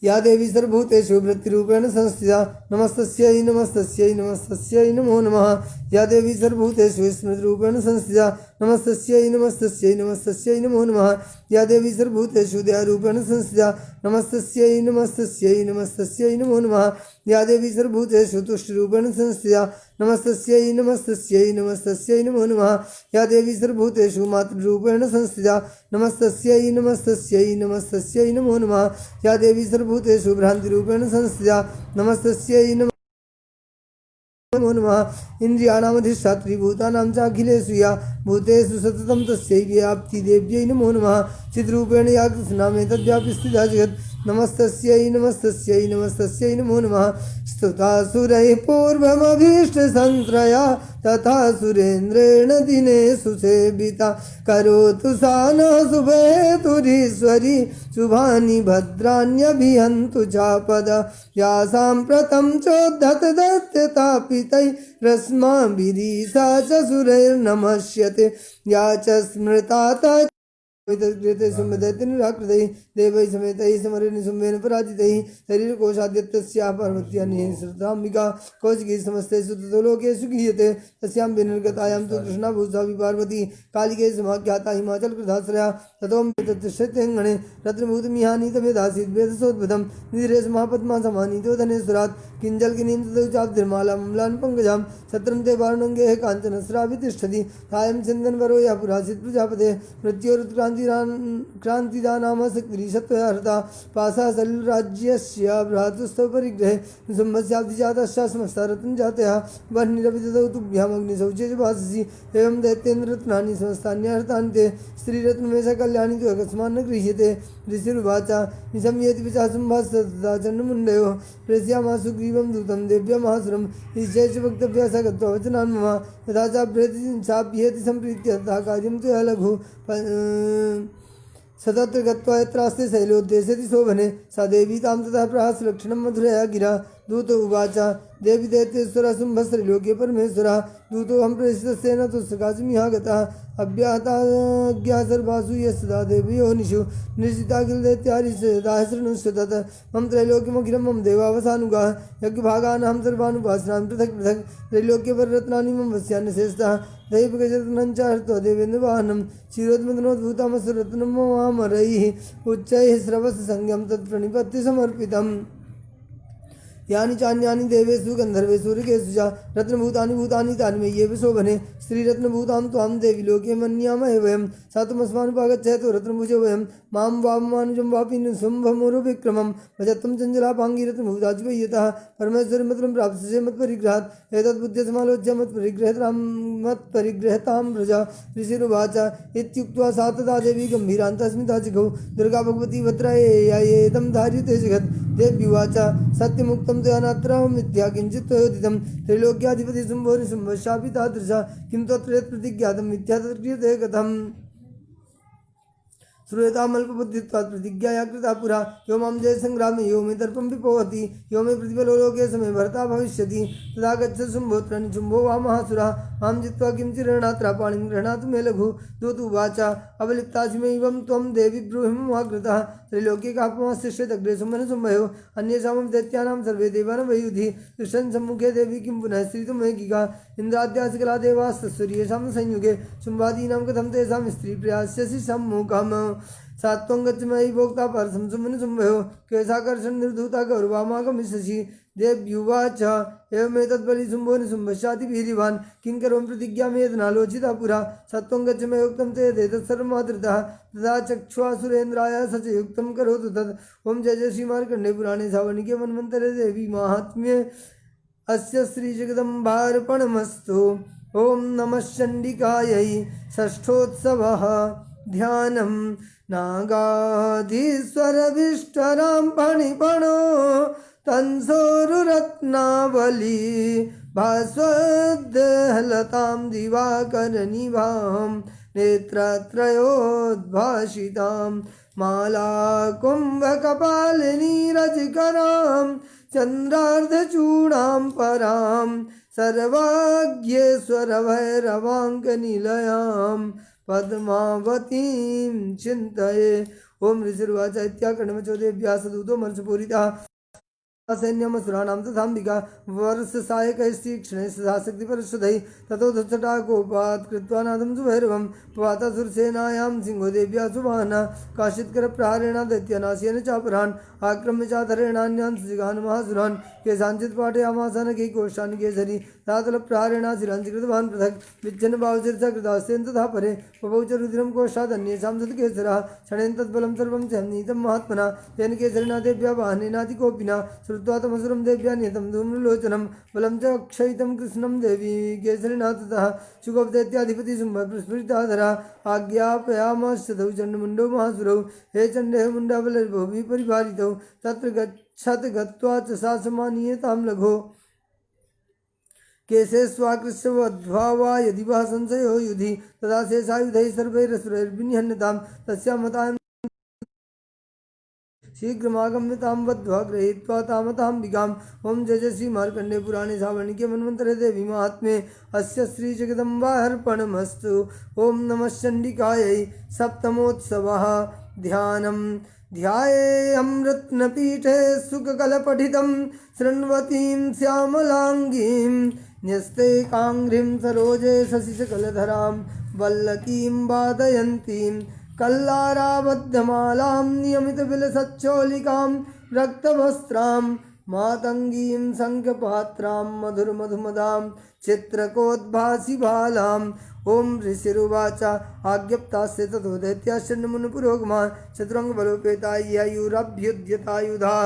या देवी सर्वभूतेषु वृत्तिरूपेण संस्थिता नमस्तस्यै नमस्तस्यै नमस्तस्यै नमो नमः या देवी सर्वभूतेषु स्मृतिरूपेण संस्थिता नमस्तस्यै नमस्तस्यै नमस्तस्यै नमो नमः या देवी सर्वभूतेषु दयारूपेण संस्थिता नमस्तस्यै नमस्तस्यै नमस्तस्यै नमो नमः या देवी सर्वभूतेषु तुष्टिरूपेण संस्थिता नमस्तस्यै नमस्तस्यै नमस्तस्यै नमो नमः या देवी सर्वभूतेषु मातृरूपेण संस्थिता नमस्तस्यै नमस्तस्यै नमस्तस्यै नमो नमः या देवी सर्वभूतेषु भ्रान्तिरूपेण संस्थिता नमस्तस्यै नमो नमः इन्द्रियाणामधिष्ठात्री भूतानां च अखिलेषु या भूतेषु सततं तस्यै व्याप्ति देव्यै नमो नमः चिद्रूपेण या कृष्णामेतद्व्यापि स्थिता जगत् नमस्तस्यै नमस्तस्यै नमस्तस्यै नमो नमः स्तुता सुरैः पूर्वमभीष्टसन्त्रया तथा सुरेन्द्रेण दिने सुसेविता करोतु सा नः शुभहेतुरीश्वरी शुभानि भद्राण्यभिहन्तु चापदा या साम्प्रतं चोद्धत दत्यतापितैरस्माभिरीशा च सुरैर्नमस्यते या च स्मृता वितक्रियते सुमदैत्य निराकृतैः देवैः समेतैः समरेण सुम्भेन पराजितैः शरीरकोशाद्यतस्याः पार्वत्यानि श्रुताम्बिका कौशिकी समस्तेषु ततो लोकेषु गीयते तस्यां विनिर्गतायां तु कृष्णाभूषा पार्वती कालिके समाख्याता हिमाचलकृताश्रया ततो तत्तिष्ठत्यङ्गणे रत्नभूतमिहानीतमेधासीत् वेदसोद्भुतं निधिरेश महापद्मा समानीतो धनेश्वरात् किञ्जल्किनीं ततो चाब्धिर्मालां म्लान् पङ्कजां सत्रं ते वारुणङ्गेः काञ्चनस्राभि तिष्ठति सायं चन्दनवरो या पुरासित् प्रजापते मृत्योरुत्क्रान्तिदानामसक्तिरीशत्वया हृता पासा सलिलराज्यस्य भ्रातुस्तव परिग्रहे निसुम्भस्याब्धिजातस्य समस्ता रत्नजातयः वह्निरपि ददौ तुभ्यामग्निशौचे च भाससि एवं दैत्येन्द्ररत्नानि समस्तान्यहृतानि ते स्त्रीरत्नमेष कल्याणि तु अकस्मान्न गृह्यते ऋषिरुवाच निशम्येति विचासुम्भास्तदा चण्डमुण्डयोः प्रेष्यामासु ग्रीवं दूतं देव्या महासुरम् ईशे च वक्तव्या स गत्वा वचनान् मम यथा चाभ्येति सम्प्रीत्य तथा कार्यं तु लघु सतत्र गत्वा यत्रास्ते शैलोद्देशति शोभने सा देवी तां ततः प्रहासलक्षणं मधुरया गिरा दूत उवाच देवी दैत्येश्वरः शुम्भस्त्रिलोके परमेश्वरः दूतोऽहं प्रेषितस्तेन तुष्टकाशमिहा गतः अव्याहताज्ञा सर्वासु यस्तदा देवयो निषु निर्जिता किल दैत्यारिषदाः शृणुष्व तत् मम त्रैलोक्यमखिलं मम देवावसानुगाः यज्ञभागानां सर्वानुपासनां पृथक् पृथक् त्रैलोक्यपररत्नानि मम वस्यान्यशेषतः दैवगजरत्नं च हृत्वा देवेन्द्रवाहनं क्षीरोद्मदनोद्भूतमसुरत्नं ममामरैः उच्चैः श्रवससंज्ञं तत्प्रणिपत्य समर्पितम् यानि चान्यानि देवेषु गन्धर्वेषु ऋकेषु च रत्नभूतानि भूतानि तानि मय्येव शोभने श्रीरत्नभूतां त्वां देवी लोके मन्यामहे वयं सा त्वमस्मानुपागच्छेतो रत्नभुजो वयं मां वाममानुजं वापि शुम्भमुरुविक्रमं भजत्वं चञ्चलापाङ्गी रत्नभूताजिवय्यतः परमेश्वरीमत्रं प्राप्स्ये मत्परिग्रहात् एतद्बुद्ध्यसमालोच्य मत्परिग्रहतां व्रजा ऋषिरुवाच इत्युक्त्वा सा तदा देवी गम्भीरान्तस्मिता जिघौ दुर्गा भगवती भद्रायेदं धार्यते जगत् देव्युवाच सत्यमुक्तं त्वया नात्र मिथ्या किञ्चित् त्वयोदितं त्रैलोक्याधिपति शुम्भोरिशुम्भश्चापि तादृशा किं तत्र प्रतिज्ञातं मिथ्या तत्र क्रियते कथम् श्रूयतामल्पबुद्धित्वात् प्रतिज्ञाया कृता पुरा यो मां जयसङ्ग्रामे यो मे दर्पं विपोहति यो मे प्रतिफलो लोके समे भर्ता भविष्यति तदा गच्छ शुम्भोऽत्र निशुम्भो वा महासुरः मां जित्वा किं चिरेणात्र पाणिं गृह्णातु मे लघु दूत उवाच अवलिप्तासिमैवं त्वं देवी ब्रूहि ममाकृतः त्रैलोक्ये कापमास्तिष्ठेदग्रे सुमनसुम्भयो अन्येषामपि दैत्यानां सर्वे देवानां वयुधि तिष्ठन् सम्मुखे देवी किं पुनः स्त्रीतुमेकिका इन्द्राद्यासिकला देवास्तस्वर्येषां संयुगे शुम्भादीनां कथं तेषां स्त्रीप्रियास्यसि सम्मुखम् सा त्वं गच्छ मयि भोक्ता परसं सुमनसुम्भयो केशाकर्षण निर्धूता गौरवामागमिष्यसि देव्युवाच एवमेतद्बलिशुम्भो निशुम्भश्चातिवीर्यवान् किं करोमि प्रतिज्ञामेतनालोचिता पुरा स त्वं गच्छ मयोक्तं ते तत्सर्वमादृतः तदा चक्षुषुरेन्द्राय स च युक्तं करोतु तत् ओं जय जय श्रीमार्कण्डे पुराणे सावर्णिके मन्वन्तरे देवी माहात्म्ये अस्य श्रीजगदम्बार्पणमस्तु ओं नमः चण्डिकायै षष्ठोत्सवः ध्यानं नागाधीश्वरविष्टरां फणिपणो तंसोरुरत्नावली भास्वद्देहलतां दिवाकरनिभां नेत्रत्रयोद्भाषितां मालाकुम्भकपालिनीरजकरां चन्द्रार्धचूडां परां सर्वाज्ञेश्वरभैरवाङ्कनिलयां पद्मावतीं चिन्तये ओं ऋषिर्वाच इत्याकर्णमचो देव्याः सदूतो मर्षपूरितः सैन्यमसुराणां तथाम्बिका वर्षसायकैस्तीक्ष्णैः सदा शक्तिपरश्वदैः ततो धच्छटाकोपात् कृत्वा नादं सुभैरवं पवातासुरसेनायां सिंहो देव्या सुवाहनः काशित्करप्रहारेण दैत्यनाशेन चापरान् आक्रम्य चाधरेणान्यान् सुजिगान् महासुरान् केषाञ्चित् पाठयामास नखैकोष्ठानि केसरी तातलप्रहारेण शिरांसि कृतवान् पृथक् विच्छिन्नभावशिरसा कृतास्तेन तथा परे पपौ च रुधिरं कोष्ठादन्येषां तत् केसरः क्षणेन तद्बलं सर्वं च नीतं महात्मना तेन केसरिणा देव्या वाहनेनातिकोपिना श्रुत्वा तमसुरं देव्या नियतं धूम्रलोचनं बलं च क्षयितं कृष्णं देवी केसरिणा ततः शुकवदैत्याधिपति शुम्भस्फुरिताधरा आज्ञापयामाश्चतौ चण्डमुण्डौ महासुरौ हे चण्डे मुण्डाबलर्भो विपरिवारितौ तत्र गच्छत् गत्वा च सा समानीयतां लघो केशे स्वाकृष्यवध्वा वा यदि वा संशयो युधि तदा शेषायुधैः सर्वैरसुरैर्विनिहन्यतां तस्यां मतां शीघ्रमागम्यतां वध्वा गृहीत्वा तामताम्बिकाम्। ओम जय जय श्री मार्कंडे पुराणे सावर्णिके मन्वन्तरे देवी महात्म्ये अस्य श्री जगदम्बार्पणमस्तु। ओम नमः चण्डिकायै। सप्तमोत्सवः ध्यानम्। ध्यायेऽहं रत्नपीठे सुखकलपठितं शृण्वतीं श्यामलाङ्गीं न्यस्ते काङ्घ्रिं सरोजे शशिशकलधरां वल्लकीं वादयन्तीं कल्लाराबद्धमालां नियमितविलसच्चोलिकां रक्तवस्त्रां मातङ्गीं शङ्खपात्रां मधुरमधुमदां चित्रकोद्भासि बालाम्। ओम ऋषिरुवाच आज्ञप्तास्य ततो दैत्याश्चण्डमुनिपुरोगमान् चतुरङ्गबलोपेतायुराभ्युद्यतायुधा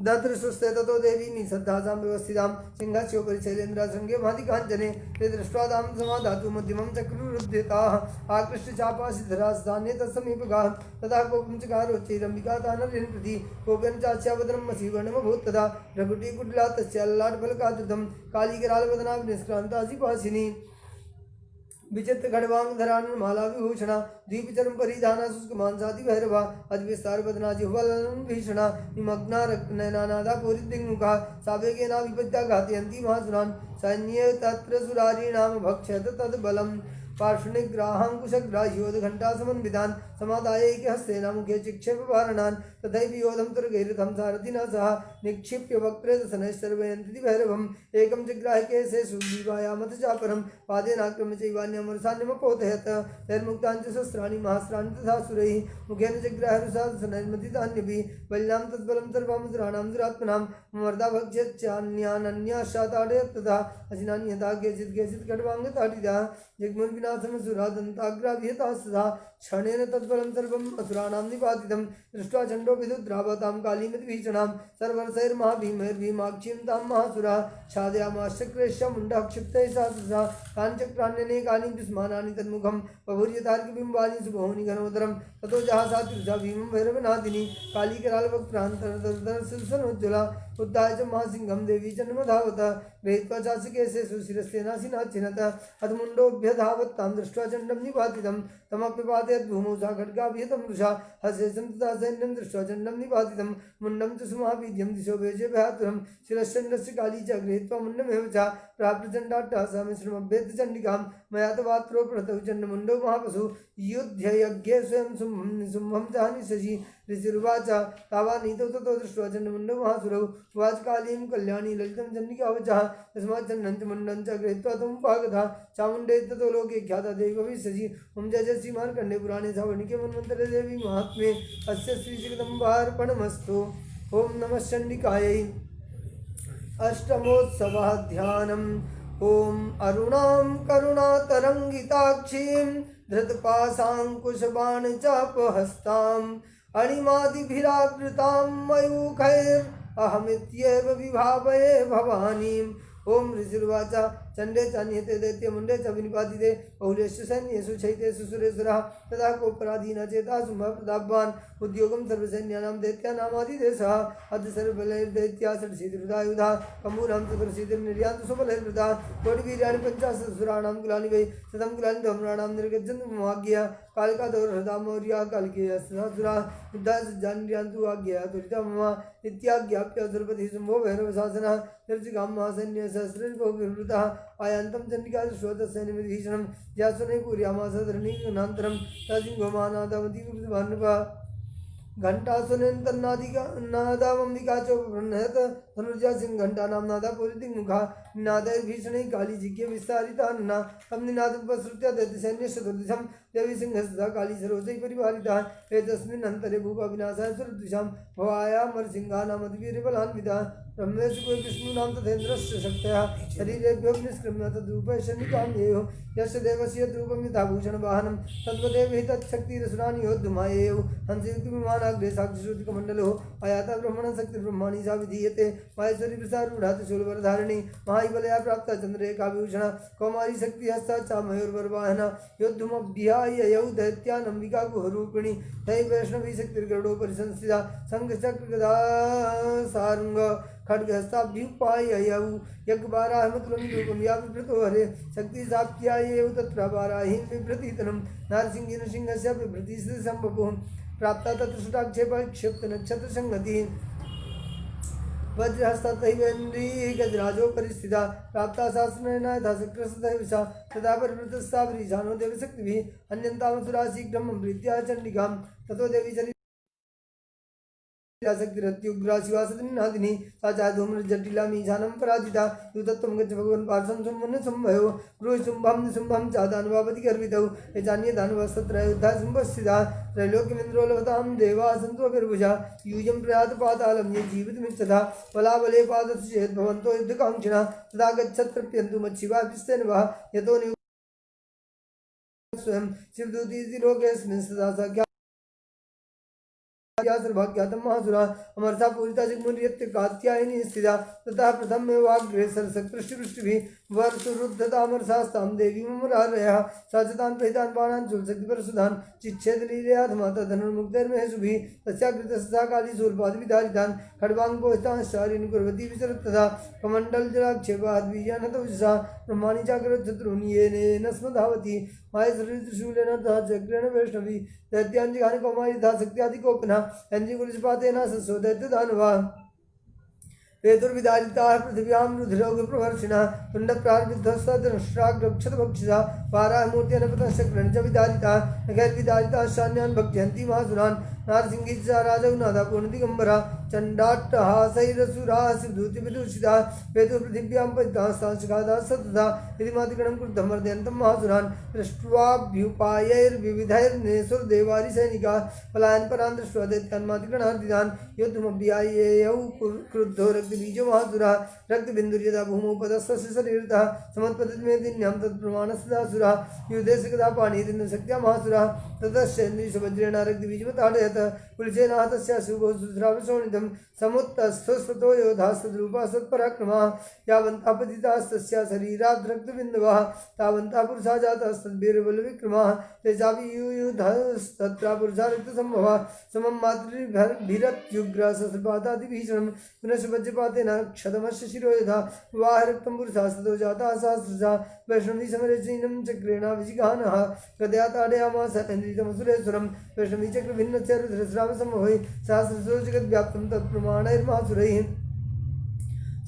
ददृशुस्ते ततो देवी निःशब्दासां व्यवस्थितां सिंहास्योपरि शैलेन्द्राशृङ्गे भातिकाञ्चने ते दृष्ट्वा तां समाधातु मध्यमं चक्रुरुद्यताः आकृष्टचापासिधरास्तान्ये तत्समीपगाः तथा कोपं चकारोच्चैरम्बिका तानरेण प्रति कोपेन चास्यावदनं मसीवर्णमभूत् तदा भ्रकुटीकुटिला तस्या ललाटफलकाधृतं कालिकरालवदना निष्क्रान्तासिपासिनी विचित्र खड्वांगधरान माला विभूषणा द्वीपचरम परिधाना शुष्कमांसादि भैरवा अतिविस्तार बदना जिह्वालन भीषणा निमग्ना नयनानादा पूरिदिग्मुखा सावेगेना विपद्या घातयन्ती महासुरान् सैन्ये तत्र सुरारीणां भक्ष्यत तद्बलं पार्श्वनिग्राहाङ्कुशग्राह्योदघण्टासमन्वितान् समादायैकहस्तेन मुखे चिक्षेपवारणान् तथैव योधं तुर्गैरथं सारथिना सह निक्षिप्य वक्त्रे दशनैश्चर्वयन्ति भैरवम् एकं जिग्राहकेशे सुग्रीवायामथ चापरं पादेनाक्रम्य चैवान्यमरसान्यमपोतयत् तैर्मुक्तान् च शस्त्राणि महस्राणि तथा सुरैः मुखेन जिग्राहरुसादशनैर्मथितान्यपि बल्यां तद्बलं सर्वामुद्राणां दुरात्मनां मर्दा भक्ष्यच्चान्यानन्याशाताडयत् तथा असिनानि यथा केचित् खड्वाङ्गताडिताः जग्मुर्विनाशमसुरादन्ताग्राभिहताः क्षणेन तत्फलं सर्वम् असुराणां निपातितं दृष्ट्वा चण्डो विदुद्रावतां कालीमतिभीषणां सर्वरसैर्महाभीमैर्भीमाक्षीं तां महासुरा छादयामाश्चक्रेश्य मुण्डः क्षिप्तैः सहस्रशः तानि चक्राण्यने कानि दुष्मानानि तन्मुखं बभूर्यतार्कबिम्बानि सुबहूनि घनोदरं ततो जहासा तिरुषा भीमं भैरवनादिनी कालीकरालवक्त्रान्तरदर्शनोज्ज्वला उद्धाय च महासिंहं देवी जन्मधावत गृहीत्वा चासिकेशे सुशिरस्तेनासिनाचिनत अधमुण्डोऽभ्यधावत्तां दृष्ट्वा चण्डं निपातितं तमप्यपातयत् भूमौ सा खड्गाभिहतं वृषा हस्येशं तथा सैन्यं दृष्ट्वा चण्डं निपातितं मुण्डं च सुमहावीर्यं दिशो भेजे भयातुरं शिरश्चण्डस्य काली च गृहीत्वा मुण्डमेव च प्राप्तचण्डाट्टहासा मिश्रमभ्येत चण्डिकां मया तवात्रो प्रणतौ चण्डमुण्डौ महापशु युध्ययज्ञे स्वयं शुम्भं च हनिशशि ऋषिरुवाच तावानीतौ ततो दृष्ट्वा चण्डमुण्डौ महासुरौ उवाच कालीं कल्याणी ललितं चण्डिकावचः तस्मात् चण्डं च मुण्डं च गृहीत्वा तमुपागता चामुण्डे ततो लोके ख्याता देवी भविष्यसि। ओम जय जय श्री मार्कण्डे पुराणे सावर्णिके मन्वन्तरे देवी महात्म्ये अस्य श्री जगदम्बार्पणमस्तु। ओम नमः चण्डिकायै। अष्टमोत्सवः ध्यानम्। ओम अरुणां करुणातरङ्गिताक्षीं धृतपाशाङ्कुशबाणचापहस्ताम् अणिमादिभिरावृतां मयूखैरहमित्येव विभावये भवानीम्। ओम ऋषिर्वाच चण्डे चान्यते दैत्य मुण्डे च विनिपातिते बहुलेषु सैन्येषु चैतेषु सुरेश्वरः तथा कोपराधीना चेता शुम्भप्रतापवान् उद्योगं सर्वसैन्यानां दैत्यानामादिदेशः अद्य सर्वबलैर्दैत्या षड्शीतिर्वृतायुधा कम्बूनां चतुर्शीतिर्निर्यान्तु सुबलैर्वृता कोटिवीर्याणि पञ्चाशत्सुराणां कुलानि वै शतं कुलानि धूम्राणां निर्गच्छन्तु ममाज्ञया कालिकादौर्हृदा मौर्या कालिकेयस्सुरा युद्धासज्जान्यान्तु आज्ञया त्वरिता मम इत्याज्ञाप्य द्रौपदी शुम्भो भैरवशासनः निर्जिगां महासैन्यसहस्रैर्बहुविवृतः आयान्तं चण्डिकादृश्वतसैन्यविभीषणं यासुने पूर्यामास धरणीनान्तरं तजिङ्गो महानादमतीवृतभान्नपः घण्टासुनेन्तन्नादामम्बिका चोपबृह्णयत् धनुर्जा सिंहघण्टानां नादा पूरिदिङ्मुखा निनादैर्भीषणैः काली जिज्ञे विस्तारितान्ना तं निनादमुपसृत्य दैत्यसैन्यश्चतुर्दिशं देवी सिंहस्तथा काली सरोजैः परिपालिता एतस्मिन् अन्तरे भूपाविनाशाय सुरद्विषां भवायामरसिंहानामतिवीर्यबलान्विता ब्रह्मेषु विष्णूनां तथेन्द्रस्य शक्तयः शरीरेभ्यो निष्क्रम्य तद्रूपैशनिकाम्येयो यस्य देवस्य यद्रूपं यथा भूषणवाहनं तद्वदेव हि तच्छक्तिरसुराणि योद्धुमायेयो हंसयुक्तविमानाग्रे साक्षिश्रुतिकमण्डलो आयाता ब्रह्मणशक्तिर्ब्रह्माणि सा विधीयते माहेश्वरी प्रसारूढा शूलवरधारिणी महाबलया प्राप्ता चन्द्ररेखाविभूषणा कौमारी शक्तिहस्ता च मयूरवरवाहना योद्धुमभ्याय यौ दैत्यानम्बिका गुहरूपिणी तै वैष्णवी शक्तिर्गरुडोपरि संस्थिता शङ्खचक्रगदा सारुङ्ग खड्गहस्ताभ्युपाययौ यज्ञवाराहमतुलं रूपं या बिभ्रतो हरे शक्तिसाप्यायैव तत्र वाराहीं बिभ्रतीतनं नारसिंहेन सिंहस्य बिभ्रतिसम्भवो प्राप्ता तत्र सुटाक्षेप क्षिप्त नक्षत्र संगति वज्रहस्तैवेन्द्री गजराजो परिस्थिता प्राप्ता शास्त्रेण यथा शक्रसतैवसा तदा परिवृतस्तावरीशानो देवशक्तिभिः अन्यन्तामसुरा शीघ्रं प्रीत्या चण्डिकां ततो देवी चली शक्तिरत्युग्रा शिवासदिनादिनी सा च धूम्रजटिला मीशानं पराजिता दूतत्वं गच्छ भगवन् पार्श्वं सुम्भन् संभयो ब्रूहि शुम्भं निशुम्भं च दानवापति गर्वितौ यजान्ये दानवस्तत्र युद्धा शुम्भस्थिता त्रैलोक्यमिन्द्रो लभतां देवा सन्त्वभिर्भुजा यूयं प्रयात पातालं ये जीवितमिच्छता बलाबले पादस्य चेत् भवन्तो युद्धकाङ्क्षिणा तदा गच्छत्रप्यन्तु मच्छिवाभिस्तेन वा यतो स्वयं शिवदूती लोकेऽस्मिन् सदा स सर्वाज्ञातं महासुरा अमरसा पूजिता जगमुर्यत्य कात्यायनी स्थिता तथा प्रथममेवाग्रेसर सकृष्टिवृष्टिभिः वर्षुरुद्धतामरसास्तां देवी ममरारयः साचतान् प्रहितान् बाणान् चूलशक्तिपरशुधान् चिच्छेदलीलयाधमाता धनुर्मुग्धैर्महेशुभिः तस्याकृतस्था काली शूलपादविधारितान् खड्वाङ्गोहितान् शारीन् कुर्वती विचरत् तथा कमण्डलजलाक्षेपाद्वीयानतौजसा ब्रह्माणि चाकरच्छत्रूनि येनेन स्म धावति माहेश्वरीत्रिशूलेन तथा चक्रेण वैष्णवी दैत्याञ्जिघानि कौमारी तथा शक्त्यादिकोपना यञ्जिकुलिशपातेन सस्यो दैत्यदानवा वेदुर्विदारिताः पृथिव्यां रुधिरौघप्रवर्षिणः तुण्डप्रार्विध्वस्तदंष्ट्राग्रक्षतभक्षिता वाराहमूर्त्यनपतश्चक्रेण च विदारिताः नखैर्विदारिताः शान्यान् भक्ष्यन्ति महासुरान् नारसिंही च राजौ नादा पूर्णदिगम्बरा चण्डाट्टहासैरसुराः शिवदूतिविदूषिताः वेदुर्पृथिव्यां पतिताः सांशकादाः सतता यदि मातिगणं कृतं मर्दयन्तं महासुरान् दृष्ट्वाभ्युपायैर्विविधैर्नेसुरदेवारिसैनिकाः पलायनपरान् दृष्ट्वा दैत्यान् मातिगणार्दितान् युद्धमभ्यायेयौ क्रुद्धो रक्तबीजो महासुरः रक्तबिन्दुर्यदा भूमौ पदस्तस्य शरीरतः समत्पततिमेदिन्यां तत्प्रमाणस्तदासुरः युद्धे सकदा पाणिरिन्दशक्त्या महासुरः ततश्चेन्द्रीशवज्रेण रक्तबीजमताडयत् कुलसेनाः तस्या शुभो सुश्रावशोणितं समुत्तस्थस्ततो योधास्तद्रूपा सत्पराक्रमाः यावन्तः पतितास्तस्या शरीरात् रक्तबिन्दवः तावन्तः पुरुषा जातास्तद्वीरबलविक्रमाः तेषापि युयुधस्तत्र पुरुषा रक्तसम्भवः समं मातृभिरत्युग्रः सस्रपातादिभीषणं पुनश्च वज्रपातेन क्षतमस्य शिरो यथा वाहरक्तं पुरुषास्ततो जाताः सहस्रशा वैष्णवी समरे चैनं चक्रेणाभिजिघानः गदया ताडयामास इन्द्रितमसुरेश्वरं वैष्णवी चक्रभिन्नस्य रुद्रस्रावसम्भवै सहस्रशो जगद्व्याप्तं तत्प्रमाणैर्महासुरैः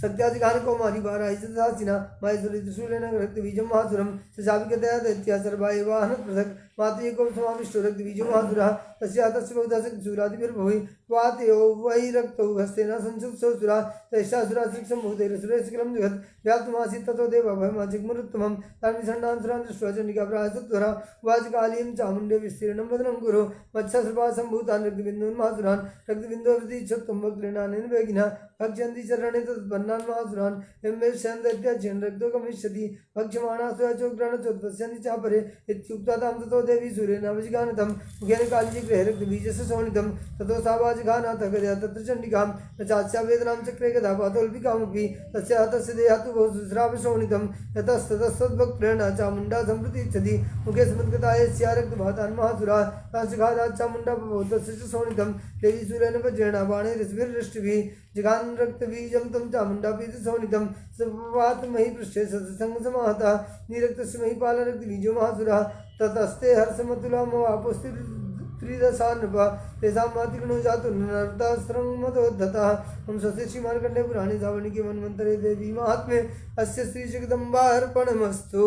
सत्याधिकार कौमारी बाराही सदासिना माहेश्वरी त्रिशूलेन रक्तबीजं महासुरं सशापिकतया दैत्या सर्वा एवाहन पृथक् मातृको समाविष्टो रक्तबीजो महासुरः तस्या तस्य बहुधा शूरादिभिर्भवै वातयो वै रक्तौ हस्तेन संसुप्सुरा तैषासुरा श्रीक्षम्भूतैरसुरैः जगत् व्याप्तमासीत् ततो देवाभयमाचिग्मरुत्तमं तान् विषण्णान् सुरान् दृष्ट्वा चण्डिका प्रायसत्वरा उवाच कालीं चामुण्डे विस्तीर्णं वदनं कुरु मत्स्यसर्पा सम्भूतान् रक्तबिन्दून् महासुरान् रक्तबिन्दोर्वतीच्छत्वं वक्रेणानेन वेगिनः भक्ष्यन्ति चरणे तत्पन्नान् महासुरान् एम्बेशन् दैत्याज्येन रक्तो गमिष्यति भक्ष्यमाणा स्वचोग्राणचोत्पश्यन्ति चापरे इत्युक्त्वा तां ततो देवी सूर्येणाभिजिघानतं मुखेन कालीजिगृहे रक्तबीजस्य शोणितं ततो सा वाजिघानाथ गदया तत्र चण्डिकां न चास्या वेदनां चक्रे गदा पातोल्पिकामपि तस्याः तस्य देहातु बहु शुश्रावशोणितं यतस्ततस्तद्वक्त्रेण चामुण्डा सम्प्रतीच्छति मुखे समुद्गता यस्या रक्तभातान् महासुराः तांशघातात् चामुण्डा बभूव तस्य च शोणितं देवी सूर्येण वज्रेण बाणैरस्भिर्दृष्टिभिः जिघान् रक्तबीजं तं चामुण्डापीतशोणितं सर्वपात महीपृष्ठे सत्सङ्गसमाहतः निरक्तस्य महीपालरक्तबीजो महासुरः ततस्ते हर्षमतुलामवापुस्त्रिदशान्नृप तेषां मातृगणो जातु नर्तास्त्रं मदोद्धतः हम स्वस्ति श्रीमार्कण्डे पुराणे सावर्णिके मन्वन्तरे देवी महात्म्ये अस्य श्रीजगदम्बार्पणमस्तु।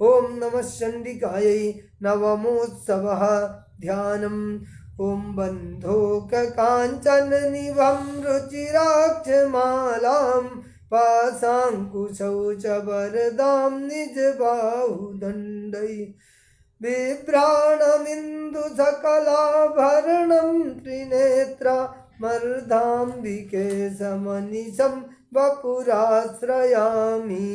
ओम नमः चण्डिकायै नवमोत्सवः ध्यानम् ओम बन्धोककाञ्चननिभं रुचिराक्षमालां पाशाङ्कुशौ च वरदां निजबाहुदण्डै बिभ्राणमिन्दुसकलाभरणं त्रिनेत्रा मर्धाम्बिके समनिशं वपुराश्रयामि।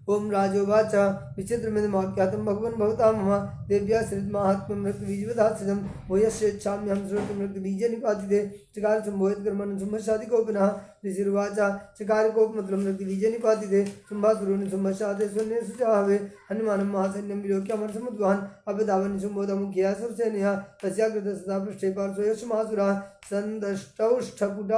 ओम राजोवाच विचित्रमिदमाख्यातं भगवन् भवतां मम देव्या श्रीमाहात्म्यं रक्तबीजवधात्सितं भूयश्चेच्छाम्यहं श्रोतुं रक्तबीजनिपातिते चकार सम्भोयत कर्मणि शुम्भशादिकोपनः ऋषिर्वाच चकारकोपमतलं रक्तबीजनिपातिते शुम्भासुरोनि शुम्भशादे स्वन्येषु चाहवे हनुमानं महासैन्यं विलोक्यामरसमुद्वान् अपदावन् शुम्भोदमुख्या सुरसेनया तस्या कृतसदा पृष्ठे पार्श्वयोश्च महासुराः सन्दष्टौष्ठपुटा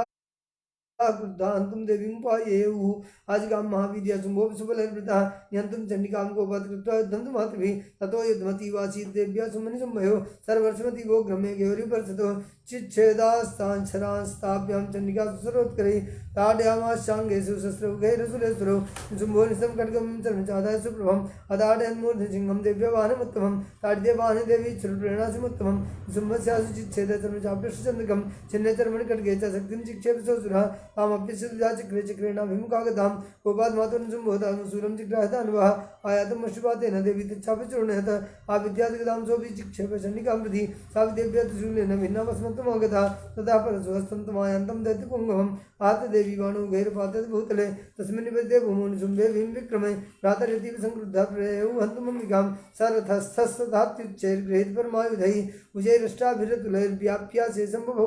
क्रुद्धान्तुं देवीं पायेयुः आजिकां महावीर्या शुम्भो सुबलर्वृता यन्तुं चण्डिकां कोपात्कृत्वा युद्धं तु मातृभिः ततो युद्धमती वासीत् देव्या सुमनि शुम्भयो सर्वर्षमति वो ग्रमे गौरीपर्षतो चिच्छेदास्तान् शरान् स्थाप्यां चण्डिका सुसरोत्करैः ताडयामाशाङ्गेषु शस्त्रौघैरसुरेश्वरौ शुम्भो निशं खड्गं चर्मचादाय सुप्रभम् अताडयन्मूर्धसिंहं देव्यवाहनमुत्तमं ताडिदेवाहने देवी चरुप्रेरणासिमुत्तमं शुम्भस्यासु चिच्छेद चर्मचाप्यश्चन्द्रकं छिन्ने चर्मणि खड्गे च शक्तिं चिक्षेप ससुरः तामप्यस्यजा चक्रे चक्रेणाभिमुखागतां कोपात् मातुं शुम्भोतां शूलं चिग्राहतान्वः आयातमश्रुपातेन देवी तच्छापचूर्णयत आविद्याद्गदां सोऽपि चिक्षेप चण्डिकां प्रति सा देव्यशूलेन भिन्नामस्मत्तमागता तथा परशुहस्तं तमायान्तं दैत्यपुङ्गवम् आतदेवी बाणो गैरपातत् भूतले तस्मिन् निपत्ये भूमौ निशुम्भे भीं विक्रमे प्रातरतीव संक्रुद्धा प्रययौ हन्तुमम्बिकां सरथस्थस्थात्युच्चैर्गृहीत परमायुधैः उजैरष्टाभिरतुलैर्व्याप्या शेषं बभौ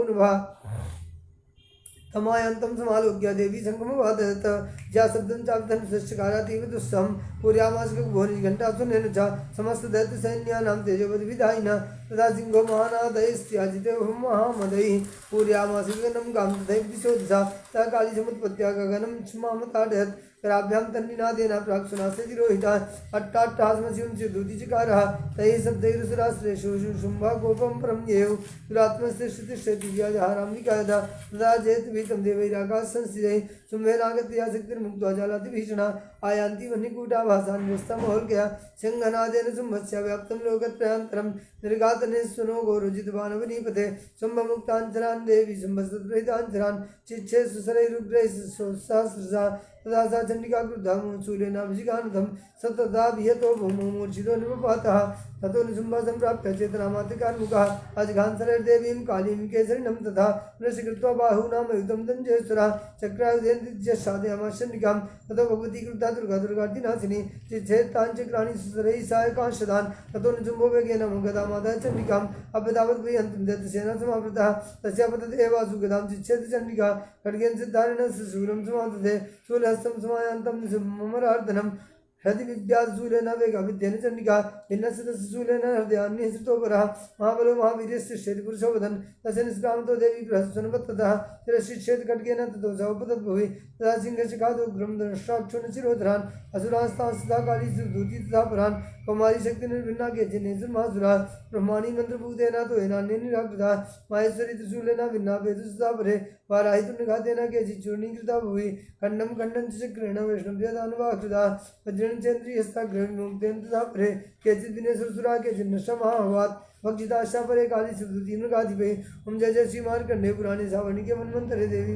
तमायन्तं समालोक्य देवी संगमवादयत ज्या शब्दं चाप्तनुष्ठकारातीव दुस्सहं पूर्यामासकभुवनि घण्टासुनेन च समस्तदैत्यसैन्यानां तेजोवद्विधायिनः तथा सिंहो महानादैस्त्याजिते महामदैः पूर्यामासिकगनं गां तथैव दिशो दिशा स कालीसमुत्पत्त्या गगनं स्मामताडयत् कराभ्यां तन्निनादेन प्राक्सुनास्य तिरोहिता अट्टाट्टास्मसिंसिदुदिचकारः तैः शब्दैरुसुराश्रेषु शुम्भा गोपं परं येयौ दुरात्मस्य श्रुतिष्ठति व्याजहाराम्बिकायदा तदा जयतुभीतं देवैराकाशसंस्थितैः शुम्भेनागत्या शक्तिर्मुक्त्वा जालातिभीषणा आयान्ति वह्निकूटाभासा निरस्तमहोल्कया शङ्घनादेन शुम्भस्य व्याप्तं लोकत्रयान्तरं निर्घातने स्वनो गौरजितवानवनीपते शुम्भमुक्ताञ्चरान् देवी शुम्भसत्प्रहिताञ्चरान् चिच्छे सुसरैरुग्रैः सहस्रशा तदा सा चण्डिका क्रुद्धा शूलेनाभिषिकानुतं स तदा विहतो भूमौ मूर्छितो निपपातः ततो निशुम्भा सम्प्राप्य चेतनामात्रकार्मुकः अजघान्सरैर्देवीं कालीं केसरिणं तथा नृशकृत्वा बाहूनामयुतं दञ्जेश्वरः चक्रायुधेन्द्रसाधयामाश्चण्डिकां ततो भगवती क्रुद्धा दुर्गा दुर्गार्तिनाशिनी चिच्छेत्ताञ्चक्राणि सुसरैः सायकांशदान् ततो निशुम्भो वेगेन गदामादाय चण्डिकाम् अभ्यतावत् वै हन्तुं दैत्यसेना समावृतः तस्यापतत् एवासु गदां चिच्छेद चण्डिका खड्गेन सिद्धारेण शूलं समादधे शूलहस्तं समायान्तं निशुम्भमरार्दनं हृदि विद्याशूलेन वेगविद्येन चण्डिका भिन्नशूलेन हृदयान्ये श्रुतोपरः महाबलो महावीर्यश्चिष्येति पुरुषो वदन् तस्य निष्क्रामतो देवी बृहस्पतितः शिरश्चिच्छेद खड्गेन ततो सौपतद्भुवि तदा सिंहशिखादुग्रं दंष्ट्राक्षुणशिरोधरान् असुरास्तांस्तथा काली दूती तथा परान् कौमारी शक्तिर्भिन्ना केचिन्नेसुर्मासुराः ब्रह्माणि मन्त्रभूतेन तो एनान्ये निराकृता माहेश्वरी त्रिशूलेन भिन्ना वेदुस्तथा परे वाराहितुर्निघातेन केचिच्चूर्णीकृता भुवि खण्डं खण्डं च चक्रेण वैष्णव्यदानुवाकृता वज्रेण चेन्द्रियस्ताग्रविमुक्तेन तथा परे केचित् विनेसुरसुरा केचिन्नष्टमहाभवात् भक्षिताशा परे काली सुदूती मृगाधिपे ओम जय जय श्री मार्कण्डेय पुराणे सावर्णिके मन्वन्तरे देवी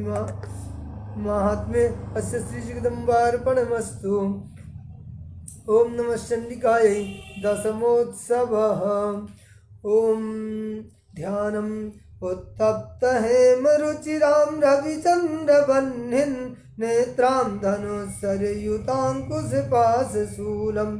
माहात्म्ये अस्य श्रीजगदम्बार्पणमस्तु। ओम नमः चण्डिकायै दशमोत्सवः। ओम ध्यानम् उत्तप्त हेमरुचिरां रविचन्द्रवह्निं नेत्रां धनुस्सरयुताङ्कुशपाशशूलं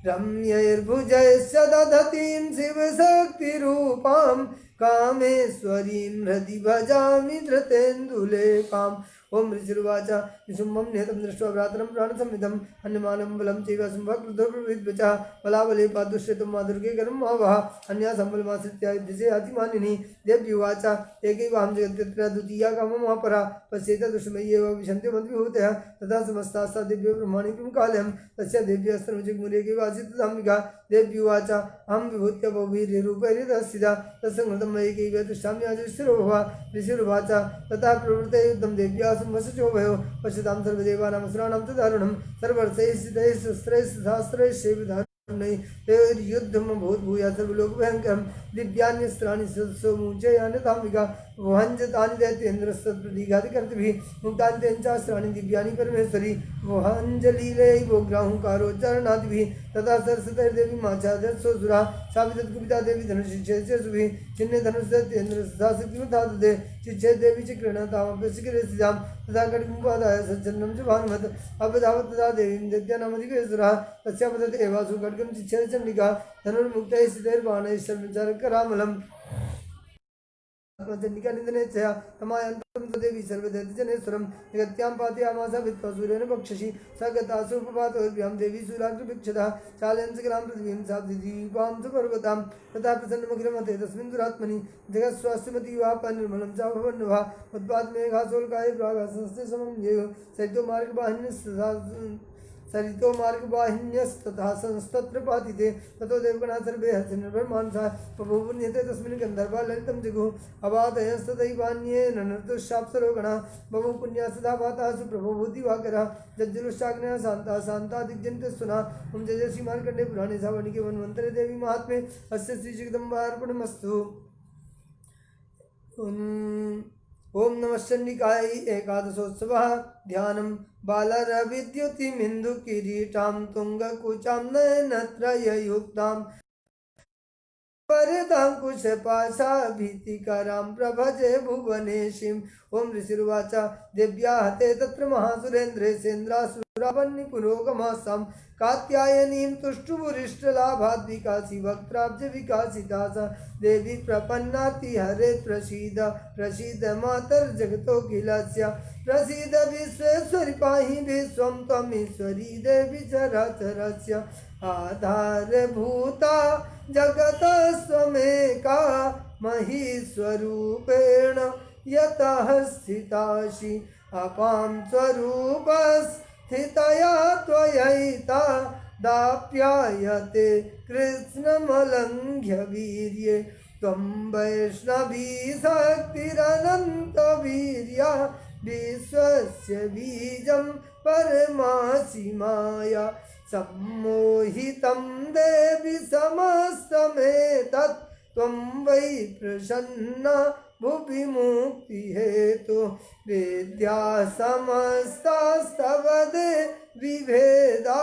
रम्यैर्भुजैश्च दधतीं शिवशक्तिरूपां कामेश्वरीं हृदि भजामि धृतेन्दुलेखाम्। ओम ऋषिर्वाच निशुम्भं निहतं दृष्ट्वा भ्रातरं प्राणसंहितं हन्यमानं बलं चैव शुम्भक्रुद्धोर्विद्वचः बलाबले पादुष्यतं मा दुर्गे गर्मं महावः अन्या सम्बलमाश्रित्य युध्यसे अतिमानिनी देव्युवाच एकैवाहं जगत्यत्र द्वितीया काममापरा पश्येत दुष्मय्येव विशन्त्यो मद्विभूतयः तथा समस्तास्ता देव्यो ब्रह्माणि प्रमुखालयं तस्य देव्यस्तनुजग्मुरेकैवासीत् तदाम्बिका देव्युवाच अहं विभूत्य बहुवीर्यरूपैर्यतः स्थिता तत्सङ्गतं मयैकैव तिष्ठामि अजस्थिरो भव ऋषिर्वाच तथा प्रवृत्ते युद्धं देव्या वसुचो भयो पश्यतां सर्वदेवानामसुराणां च दारुणं सर्वर्षैः स्थितैः शस्त्रैः सहस्रैः युद्धं भूया सर्वलोकभयङ्करं दिव्यान्यस्त्राणि सत्सोमुचयान्यताम्बिका वहञ्जतानि दैत्येन्द्रस्तत्प्रदीघातिकर्तभिः मुक्तानि तेन दिव्यानि परमेश्वरी वहञ्जलीलैवोग्राहुकारोच्चारणादिभिः तथा सरस्वतीर्देवी माचादसुरा सावितत्कुपिता देवी धनुषिच्छेदभिः चिन्ने धनुषदैत्येन्द्रसदाशक्तिमथा ददे चिच्छेद देवी चक्रणतामप्यशिखरे स्थितां तथा खड्गमुपादाय सज्जन्नं च भानुमत् अभ्यधावत् तदा देवीं दैत्यानामधिकेश्वरः तस्यापतत् एवासु खड्गं चिच्छेद चण्डिका धनुर्मुक्तैः स्थितैर्बाणैः शर्मचारकरामलम्। चंडिका निधनेच्छया तमायन्तं तदेवी सर्वदैत्यजनेश्वरं जगत्यां पातयामास वित्वा सूर्येण पक्षसि स गतासु उपपातोर्भ्यां देवी सूराग्रभिक्षतः चालयन् सकलां पृथिवीं साप्तदीपां च पर्वतां तथा प्रसन्नमखिलमते तस्मिन् दुरात्मनि जगत्स्वास्थ्यमती वापा निर्मलं च भवन्नभा उत्पादमेघासोल्काय प्रागासंस्थे समं येयो सरितो मार्गवाहिन्यस्तथा संस्तत्र पातिते ततो देवगणा सर्वे हर्षनिर्भरमानसा बभूवन्यते तस्मिन् गन्धर्वा ललितं जगुः अबाधयस्तदैवान्येन नर्तुश्चाप्सरो गणा बभूव पुण्यास्तथा पाताः सुप्रभोभूतिवाकरः जज्जुलुश्चाग्नयः शान्ताः शान्ता दिग्जन्ते सुना ओं जय जय श्री मार्कण्डेय पुराणे सावर्णिके वन्वन्तरे देवी महात्म्ये अस्य श्रीजगदम्बार्पणमस्तु। ओम नमः चंडिकाय एकादशोत्सवः ध्यानं बालरविद्युतिमिन्दु किरीटां तुङ्गकुचां नयनत्रययुक्तां वरदाङ्कुशपाशा भीतिकरां प्रभजे भुवनेशीम्। ओम ऋषिर्वाच देव्याः ते तत्र महासुरेन्द्रे सेन्द्रासुरावन्निपुरोगमासां कात्यायनीं तुष्टुवुरिष्टलाभाद्विकासी वक्त्राब्जविकासिता सा देवी प्रपन्नाति हरे प्रसीद प्रसीद मातर्जगतोऽखिलस्य प्रसीद विश्वेश्वरि पाहि विश्वं त्वमीश्वरी देवी चराचरस्य आधारभूता जगतस्त्वमेका महीस्वरूपेण यतः स्थितासि अपां स्वरूपस्थितया त्वयैता दाप्यायते कृष्णमलङ्घ्य वीर्ये त्वं वैष्णवी शक्तिरनन्तवीर्या विश्वस्य बीजं परमासि माया सम्मोहितं देवि समस्तमेतत् त्वं वै प्रसन्ना भुवि मुक्तिहेतु वेद्या समस्तास्तव विभेदा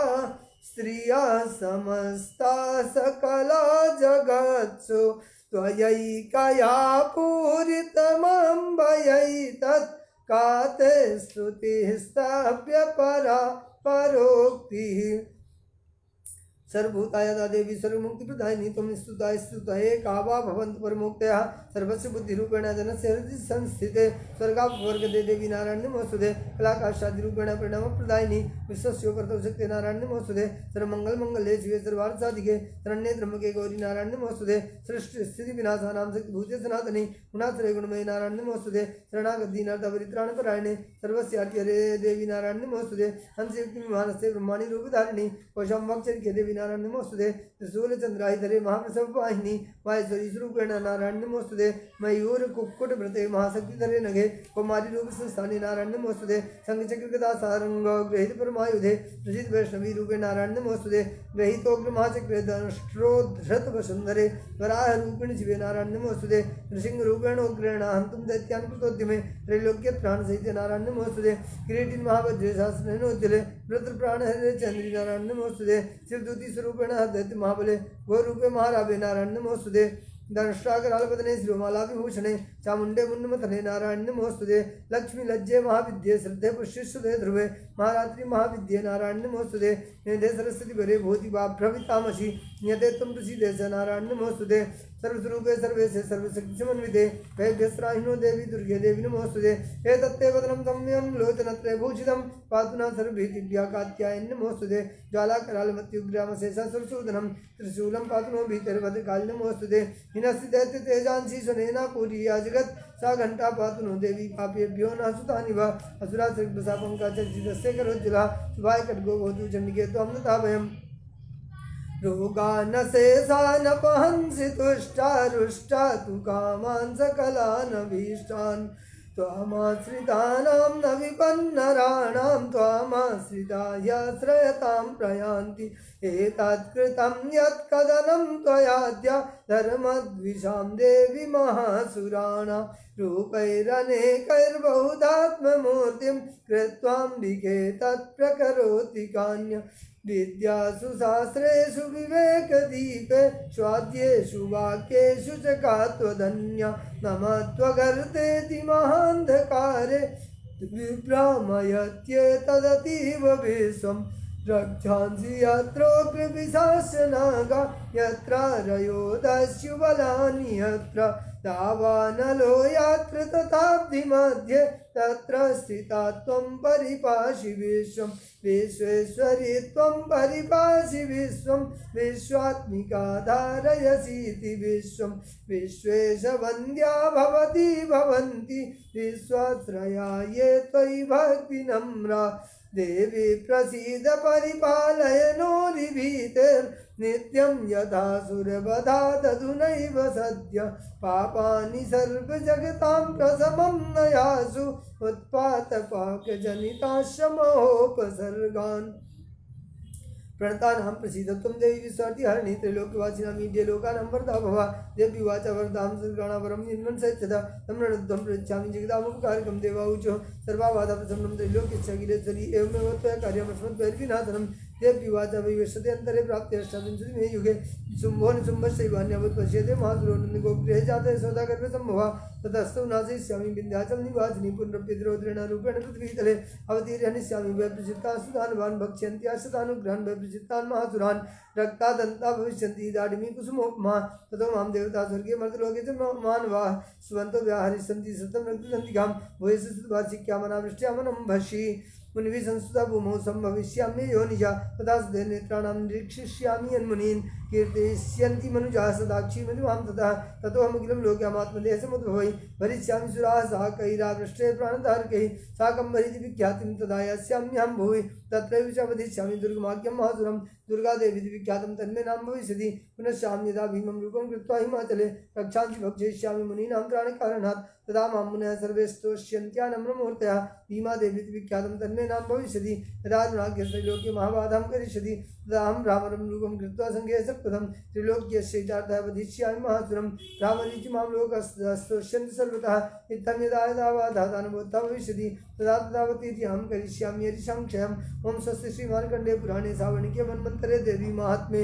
स्त्रियः समस्ता सकला जगत्सु त्वयैकया पूरितमम्बयैतत् का ते स्तुतिः स्तव्य परा परोक्तिः। सर्वभूतायदा देवी सर्वमुक्तिप्रदायिनी त्वं स्तुता स्तुतये का वा भवन्तु परमोक्तयः सर्वस्य बुद्धिरूपेण जनस्य हृदि संस्थिते स्वर्गापवर्गदे देवी नारायण नमोस्तुते कलाकाशादिरूपेण प्रणवप्रदायिनी विश्वस्योपरतो शक्ति नारायण नमोस्तुते सर्वमङ्गलमङ्गले शिवे सर्वार्थसाधिके शरण्ये त्र्यम्बके गौरी नारायण नमोस्तुते सृष्टिस्थितिविनाशानां शक्तिभूते सनातनी गुणाश्रये गुणमयी नारायण नमोस्तुते शरणागतदीनार्थपरित्राणपरायणे सर्वस्यार्ति हरे देवी नारायण नमोस्तुते हंसयुक्तिविमानस्ते ब्रह्माणि रूपधारिणी कोशं वक्षरिके देवी नारायण नमोस्तुते त्रिशूलचन्द्राहिधरे महाप्रसववाहिनी माहेश्वरी स्वरूपेण नारायण नमोस्तुते मयूर कुक्कुटव्रते महाशक्तिधरे नघे कुमारी रूप संस्थाने नारायण नमोस्तुते शंखचक्रगदा सारंग गृहीत परमायुधे प्रसिद्ध वैष्णवी रूपे नारायण नमोस्तुते गृहीतोग्र महाचक्रे दंष्ट्रोद्धृत वसुंधरे वराह रूपिण शिवे नारायण नमोस्तुते नृसिंह रूपेण उग्रेण हंतुम दैत्यान् कृतोद्यमे त्रैलोक्य त्राण सहित नारायण नमोस्तुते किरीटिन महावज्रे सहस्रनोज्जले रुद्र प्राण हरे चंद्री नारायण नमोस्तुते शिवदूती स्वरूपेण दैत्य महाबले गोरूपे महारावे नारायण नमोस्तुते दंष्ट्राकरालपतने शिरोमाला विभूषणे चामुंडे मुन्नमथने नारायण नमोस्तुते लक्ष्मी लज्जे महाविद्ये श्रद्धे पुष्यसुदे ध्रुवे महारात्रि महाविद्ये नारायण नमोस्तुते निधे सरस्वती वरे भूति भ्रवितामसि नियते त्वं प्रसीदे स नारायण नमोस्तुते सर्वस्वरूपे सर्वेशे सर्वशक्ति समन्विते वैभ्यस्राहिनो देवी दुर्गे देवी नमोस्तुते एतत्ते वदनं सम्यं लोचनत्रय भूषितं पातु न सर्वभीतिभ्यः कात्यायन नमोस्तुते ज्वालाकरालमत्युग्रामशेषा सुरसूदनं त्रिशूलं पातु नो भीतर्भद्रकाली नमोस्तुते हिनस्ति दैत्य तेजांसि स्वनेना पूरिया जगत् सा घंटा पातु नो देवी पापेभ्यो न सुतानि वा असुरा सृग्भसा पंकाचर्जितस्य करोज्ज्वला शुभाय खड्गो भवतु चण्डिके त्वं नता वयम् रोगानशेषानपहंसि तुष्टा रुष्टा तु कामान् सकलानभीष्टान् त्वामाश्रितानां न विपन्नराणां त्वामाश्रितायाश्रयतां प्रयान्ति एतत्कृतं यत्कदनं त्वयाद्य धर्मद्विषां देवी महासुराणां रूपैरनेकैर्बहुधात्ममूर्तिं कृत्वाम्बिके तत्प्रकरोति कान्य विद्यासु शास्त्रेषु विवेकदीपे स्वाद्येषु वाक्येषु च का त्वदन्या नमः त्वगर्तेति महान्धकारे विभ्रामयत्येतदतीव विश्वं रक्षांसि यत्रोऽग्रविशास्य नागा यत्र रयोदस्युबलानि यत्र दावानलो यात्र तथाब्धिमध्ये तत्र स्थिता त्वं परिपासि विश्वं विश्वेश्वरी त्वं परिपासि विश्वं विश्वात्मिका धारयसीति विश्वं विश्वेशवन्द्या भवती भवन्ति विश्वाश्रया ये त्वयि भक्तिनम्रा देवी प्रसीद परिपालय नोरिभीतिर्नित्यं यथा सुरवधा दधुनैव सद्य पापानि सर्वजगतां प्रशमं न यासु उत्पातपाकजनिताश्रमोपसर्गान् प्रणतानां प्रसीदत्वं देवी विश्वार्ति हरिणी त्रैलोक्यवासिनां मीड्ये लोकानां वरदा भवा देवी वाचा वरदां सद्गणावरं निर्मन्सयच्छदा तं रणध्वं पृच्छामि जगदामुपकारकं देवाऊचो सर्वाबाधा प्रसन्नं त्रैलोक्यस्य अखिलेश्वरी एवमेव त्वया कार्यमस्मद्वैर्विनाशनं देवी वाचा वैवस्यते अन्तरे प्राप्ते अष्टाविंशतिमे युगे शुम्भो निशुम्भश्चैवान्यवत् पश्यते महासुरो नन्दगोगृहे जाते सौदागर्भे सम्भवा ततस्तौ नाशयिष्यामि विन्ध्याचल निवासिनी पुनरप्यतिरोधेन रूपेण पृथ्वीतले अवतीर्य हनिष्यामि वैप्रचित्तास्तुधानवान् भक्ष्यन्त्यास्तदानुग्रहान् वैप्रचित्तान् महासुरान् रक्तादन्ता भविष्यन्ति दाढिमी कुसुमोपमा ततो मां देवता स्वर्गे मर्तलोके च मानवाः सुवन्तो व्याहरिष्यन्ति सतं रक्तदन्तिकां भूयसुवाचिक्यामनावृष्ट्यामनं भषि मुनिभिः संस्तुता भूमौ सम्भविष्यामि योनिजा तथा सदे नेत्राणां निरीक्षिष्यामि यन्मुनीन् कीर्तयिष्यन्ति मनुजाः सदाक्षी मधुमां ततः ततोऽहमखिलं लोक्यामात्मदेहसमुद्भवै भरिष्यामि सुराः साकैरावृष्टे प्राणधारकैः साकं भरिति विख्यातिं तदा यास्याम्यहं भुवि तत्रैव च वधिष्यामि दुर्गमाख्यं महासुरं दुर्गादेवीति विख्यातं तन्मे नाम भविष्यति पुनश्चाहं यदा भीमं रूपं कृत्वा हिमाचले रक्षांसि भक्षयिष्यामि मुनीनां त्राणकारणात् तदा मां मुनयः सर्वे स्तोष्यन्त्यानम्रमूर्तयः भीमादेवीति विख्यातं तन्मे नाम भविष्यति यदा त्रैलोक्ये महाबाधां करिष्यति तदा अहं रामरं रूपं कृत्वा सङ्घे सत्पथं त्रिलोक्यस्यैतार्थः वधिष्यामि महासुरं रामरीति मां लोकाः स्तोष्यन्ति सर्वतः इत्थं यदा यदा बाधादानुभूता भविष्यति तदा तदावतीति अहं करिष्यामि यदि संक्षयम् ओम स्वस्ति श्रीमार्कण्डेय पुराणे सावर्णिके मन्वन्तरे देवी महात्म्ये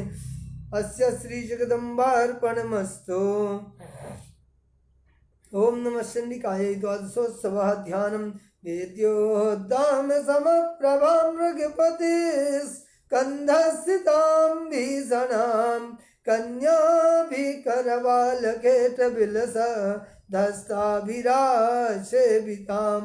अस्य श्रीजगदम्बार्पणमस्तु। ओम नमः चण्डिकायै द्वादशोत्सवः ध्यानं वेद्योद्दाम समप्रभां मृगपतिस्कन्धस्थितां भीषणां कन्याभिकरवालकेटविलसधस्ताभिरासेवितां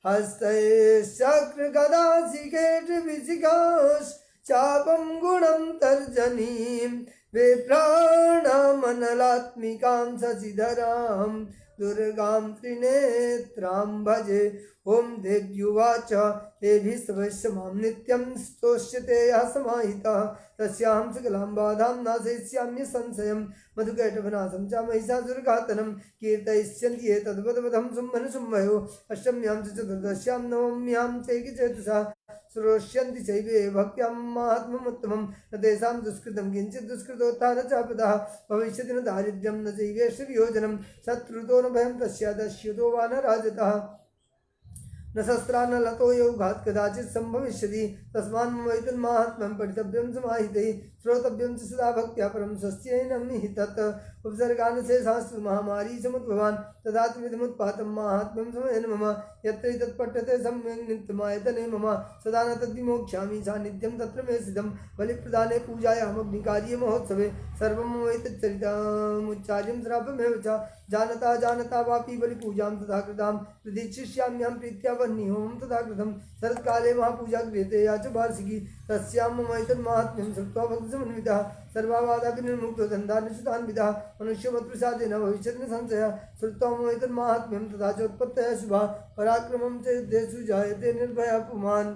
हस्तैश्चक्रगदाशिखेटविशिखाश्चापं गुणं तर्जनीं विप्राणमनलात्मिकां शशिधरां दुर्गां त्रिनेत्रां भजे। ओम देव्युवाच एभिस्तवस्य मां नित्यं स्तोष्यते यः समाहितः तस्याहं सकलां बाधां नाशयिष्यामि संशयं मधुकैटभनाशं च महिषासुरघातनं कीर्तयिष्यन्ति ये तद्वद्वधं शुम्भनशुम्भयो अष्टम्यां च चतुर्दश्यां नवम्यां चैकचेतुषा श्रोष्यन्ति चैवे भक्त्यां माहात्म्यमुत्तमं न तेषां दुष्कृतं किञ्चित् दुष्कृतोत्थान च पदः भविष्यति न दारिद्र्यं न चैवेश्वर्योजनं शत्रुतो न भयं तस्य दस्युतो वा न राजतः न शस्त्रा न लतो यौघात् कदाचित् सम्भविष्यति तस्मान्मैतन्माहात्म्यं पठितव्यं समाहितैः श्रोतव्यं च सदा भक्त्या परं स्वस्यैनं हि तत् उपसर्गान् शेषास्तु महामारी समुद्भवान् तदात्मविधमुत्पातं माहात्म्यं समयेन मम यत्र तत्पठ्यते सम्यक् नित्यमायतने मम सदा न तद्विमोक्ष्यामि सान्निध्यं तत्र मे सिद्धं बलिप्रदाने पूजायामग्निकार्ये महोत्सवे सर्वं ममैतच्चरितमुच्चार्यं श्राव्यमेव च जानता जानता वापि बलिपूजां तथा कृतां प्रदीक्षिष्याम्यहं प्रीत्या वह्निहोमं तथा कृतं शरत्काले महापूजा क्रियते या च वार्षिकी तस्यां ममैतन्माहात्म्यं श्रुत्वा भक्तिसमन्वितः सर्वाबाधाभिर्मुक्तो धन्धान्वितः मनुष्यवत्प्रसादेन भविष्यति न संशयः श्रुत्वा ममैतन्माहात्म्यं तथा च उत्पत्तयः शुभा पराक्रमं च युद्धेषु जायते निर्भयः पुमान्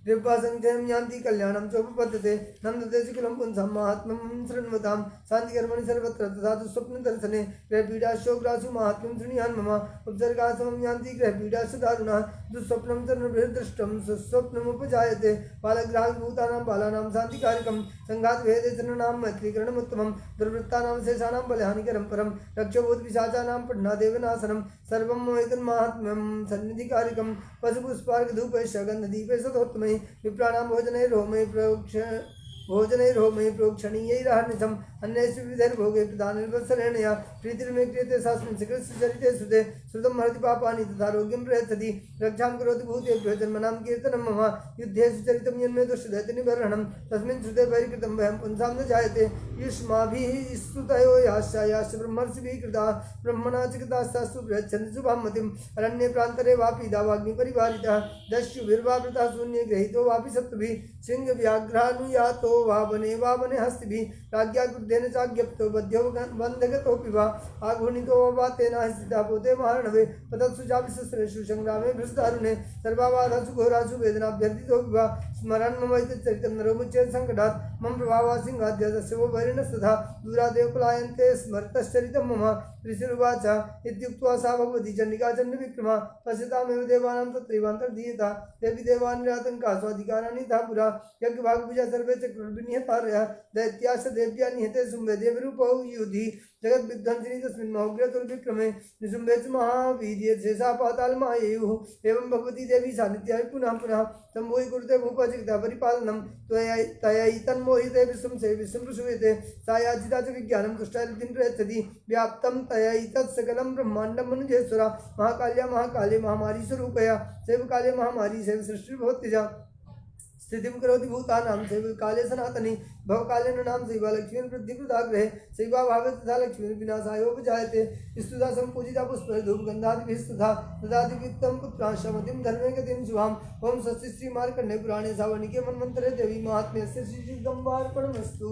दिव्यासंख्यं यान्ति कल्याणं चोपपद्यते नन्दते कुलं पुंसां महात्म्यं शृण्वतां शान्तिकर्मणि सर्वत्र तथा दुःस्वप्नदर्शने ग्रहपीडाशोग्रासु महात्म्यं शृणुयान् मम उपसर्गासमं यान्ति ग्रहपीडासु दारुणः दुःस्वप्नं च नृभिर्दृष्टं सुस्वप्नमुपजायते बालग्राहभूतानां बालानां शान्तिकारकं सङ्घातभेदे जनानां मैत्रीकरणमुत्तमं दुर्वृत्तानां शेषाणां बलहानिकरं परं रक्षभूतपिशाचानां पठनादेव नाशनं सर्वं ममैतन्माहात्म्यं सन्निधिकारकं पशुपुष्पार्कधूपैश्च गन्धदीपैः सतोत्तमैः विप्राणां भोजने रोमैः भोजनैर्होमैः प्रोक्षणीयैरहर्निशम् अन्यैश्च विविधैर्भोगे प्रदानैर्वत्सरेण या प्रीतिर्मे क्रियते सास्मिन् सकृत्सचरिते सुते श्रुतं हरति पापानि तथारोग्यं प्रयच्छति रक्षां करोति भूतेभ्यो जन्मनां कीर्तनं मम युद्धे सुचरितं यन्मे दुष्टदैत्य निबर्हणं तस्मिन् श्रुते बहिर्कृतं भयं पुंसां न जायते युष्माभिः स्तुतयो याश्च ब्रह्मर्षिभिः कृता ब्रह्मणा च कृतास्तास्तु प्रयच्छन्ति शुभां मतिम् अरण्ये प्रान्तरे वापि दावाग्निपरिवारितः दस्युभिर्वावृतः शून्ये गृहीतो वापि शत्रुभिः सिंहव्याघ्रानुयातो वा वने हस्तिभिः राज्ञा क्रुद्धेन चाज्ञप्तो बध्यो बन्धगतोऽपि वा आघूर्णितो वा तेन स्थितः पोते महार्णवे पतत्सु चापि शस्त्रेषु संग्रामे भ्रष्टारुणे सर्वाबाधासु घोरासु वेदनाभ्यर्थितोऽपि वा स्मरन् मम चरितं नरोमुच्येत सङ्कटात् मम प्रभावा सिंहाद्य तस्य वो वैरिणस्तथा दूरादेव पलायन्ते स्मरतश्चरितं मम ऋषिरुवाच इत्युक्त्वा सा भगवती चण्डिका चण्डविक्रमा पश्यतामेव देवानां तत्रैवान्तर्धीयता देवी देवान्यातङ्का स्वाधिकाराणि था पुरा यज्ञभागभुजा सर्वे चक्रुर्विनिहतारयः दैत्याश्च देव्या निहते शुम्भे देवरूपौ युधि जगद्विध्वंसिनी तस्मिन् महोग्रतुर्विक्रमे निशुम्भे च महावीर्ये शेषा पातालमायेयुः एवं भगवती देवी सान्निध्याय पुनः पुनः सम्भूय कुरुते भूपजगता परिपालनं तयैतन्मोहिते विश्वंसे विश्वं प्रसूयते सा याचिता च विज्ञानं तुष्टारितिं प्रयच्छति व्याप्तं तयैतत् सकलं ब्रह्माण्डं मनुजेश्वरा महाकाल्या महाकाले महामारी स्वरूपया सैव काले महामारी सैव सृष्टिर्भवत्यजा स्थितिं करोति भूतानां सैव काले सनातनी भवकाले नृणां सैव लक्ष्मीं वृद्धिकृताग्रहे सैवा भावे तथा लक्ष्मीं विनाशायोपजायते स्तुता सम्पूजिता पुष्पधूपगन्धादिभिः स्तुता ददाति वित्तं पुत्राश्रमतिं धर्मे गतिं शुभां ओम स्वस्ति श्रीमार्कण्डे पुराणे सावर्णिके मन्वन्तरे देवी महात्म्यस्य श्रीजगदम्बार्पणमस्तु।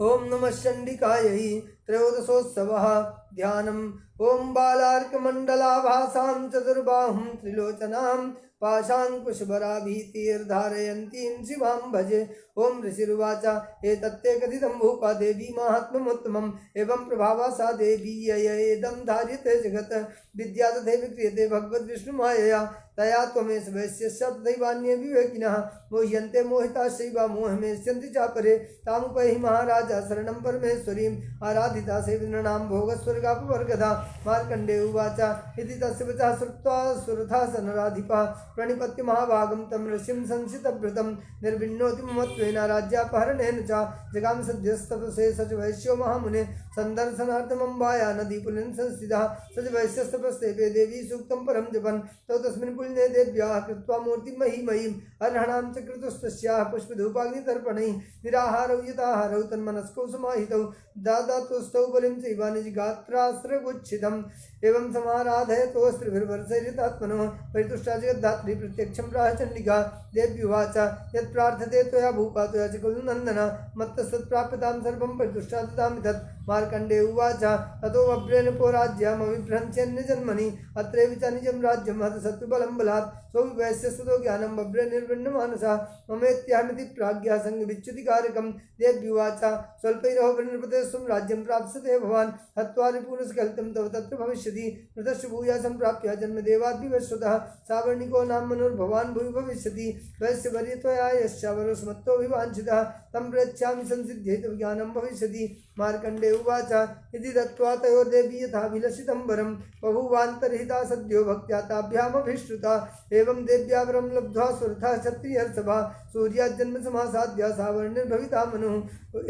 ओम नमः चण्डिकायै त्रयोदशोत्सवः ध्यानम् ओम बालार्कमण्डलाभासां चतुर्बाहुं त्रिलोचनां पाशाङ्कुशबराभीतिर्धारयन्तीं शिवां भजे। ओम ऋषिरुवाच एतत्ते कथितं भूपा देवी माहात्म्यमुत्तमम् एवं प्रभावा सा देवी ययेदं धार्यते जगत् विद्या तथैव क्रियते भगवद्विष्णुमायया तया त्वमेष वैश्यस्य तथैवान्ये विवेकिनः मोह्यन्ते मोहिताश्चैव मोहमेष्यन्ति चापरे तामुपैहि महाराज शरणं परमेश्वरीम् आराधिता सेविनृणां भोगस्वर्गापवर्गधा। मार्कण्डे उवाच इति तस्य वचः श्रुत्वा सुरथा सनराधिपः प्रणिपत्य महाभागं तं ऋषिं संसितव्रतं निर्विण्णोति ममत्वेन राज्यापहरणेन च जगाम सद्यस्तपसे स च वैश्यो महामुने सन्दर्शनार्थमम्बाया नदीपुलिन संस्थितः स च वैश्यस्तपस्ते देवी सूक्तं परं जपन् तौ तस्मिन् पुलिने देव्याः कृत्वा मूर्तिं महिमयीम् अर्हणां च कृतस्तस्याः पुष्पधूपाग्नितर्पणैः निराहारौ यथाहारौ तन्मनस्कौ समाहितौ दादातुस्तौ बलिं चैव निजगात्रास्त्रगुच्छितम् एवं समाराधयतोस्त्रिभिर्वर्षैरितात्मनो परितुष्टा जगद्धात्री प्रत्यक्षं प्राह चण्डिका देव्युवाच यत्प्रार्थते त्वया भूपा त्वया च खलु नन्दन मत्तस्तत्प्राप्यतां सर्वं परितुष्टा ददामि तत्। मार्कण्डे उवाच ततो वव्रेण पो राज्यमभिभ्रंश्यन्यजन्मनि अत्रैव च निजं राज्यं हतशत्रुबलं बलात् सोऽविवैश्यस्ततो ज्ञानं वव्रे निर्विण्णमानसा ममेत्याहमिति प्राज्ञा सङ्गविच्युतिकारकं। देव्युवाच स्वल्पैरहो वृणपतेस्त्वं राज्यं प्राप्स्यते भवान् हत्वा रिपूनस्कलितं तव तत्र भविष्यति मृतस्य भूया सम्प्राप्य जन्मदेवाद्विवश्वतः सावर्णिको नाम मनुर्भवान् भुवि भविष्यति वैश्यवर्य त्वया यश्चावरोस्मत्तो विवाञ्छितः तं प्रयच्छामि संसिद्ध्यै तव ज्ञानं भविष्यति। मार्कण्डे उवाच इति दत्त्वा तयोर्देवी यथाभिलषितं वरं बभूवान्तर्हिता सद्यो भक्त्या ताभ्यामभिश्रुता एवं देव्या वरं लब्ध्वा सुरथा क्षत्रियर्षभा सूर्याजन्मसमासाद्या सावर्णिर्भविता मनुः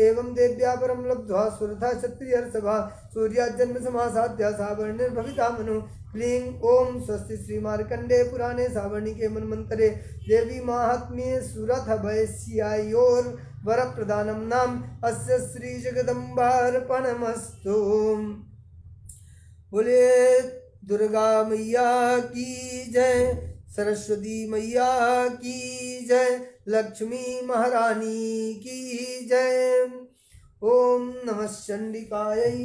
एवं देव्या वरं लब्ध्वा सुरथा क्षत्रियर्षभा सूर्याजन्मसमासाद्या सावर्णिर्भविता मनुः। क्लीं ओम स्वस्ति श्रीमार्कण्डे पुराणे सावर्णिके मन्वन्तरे देवी माहात्म्ये सुरथवैश्यायोर्वरप्रदानं नाम अस्य श्रीजगदम्बार्पणमस्तु। बोले दुर्गा मैया की जय, सरस्वती मैया की जय, लक्ष्मी महारानी की जय। ओम नमः चण्डिकायै।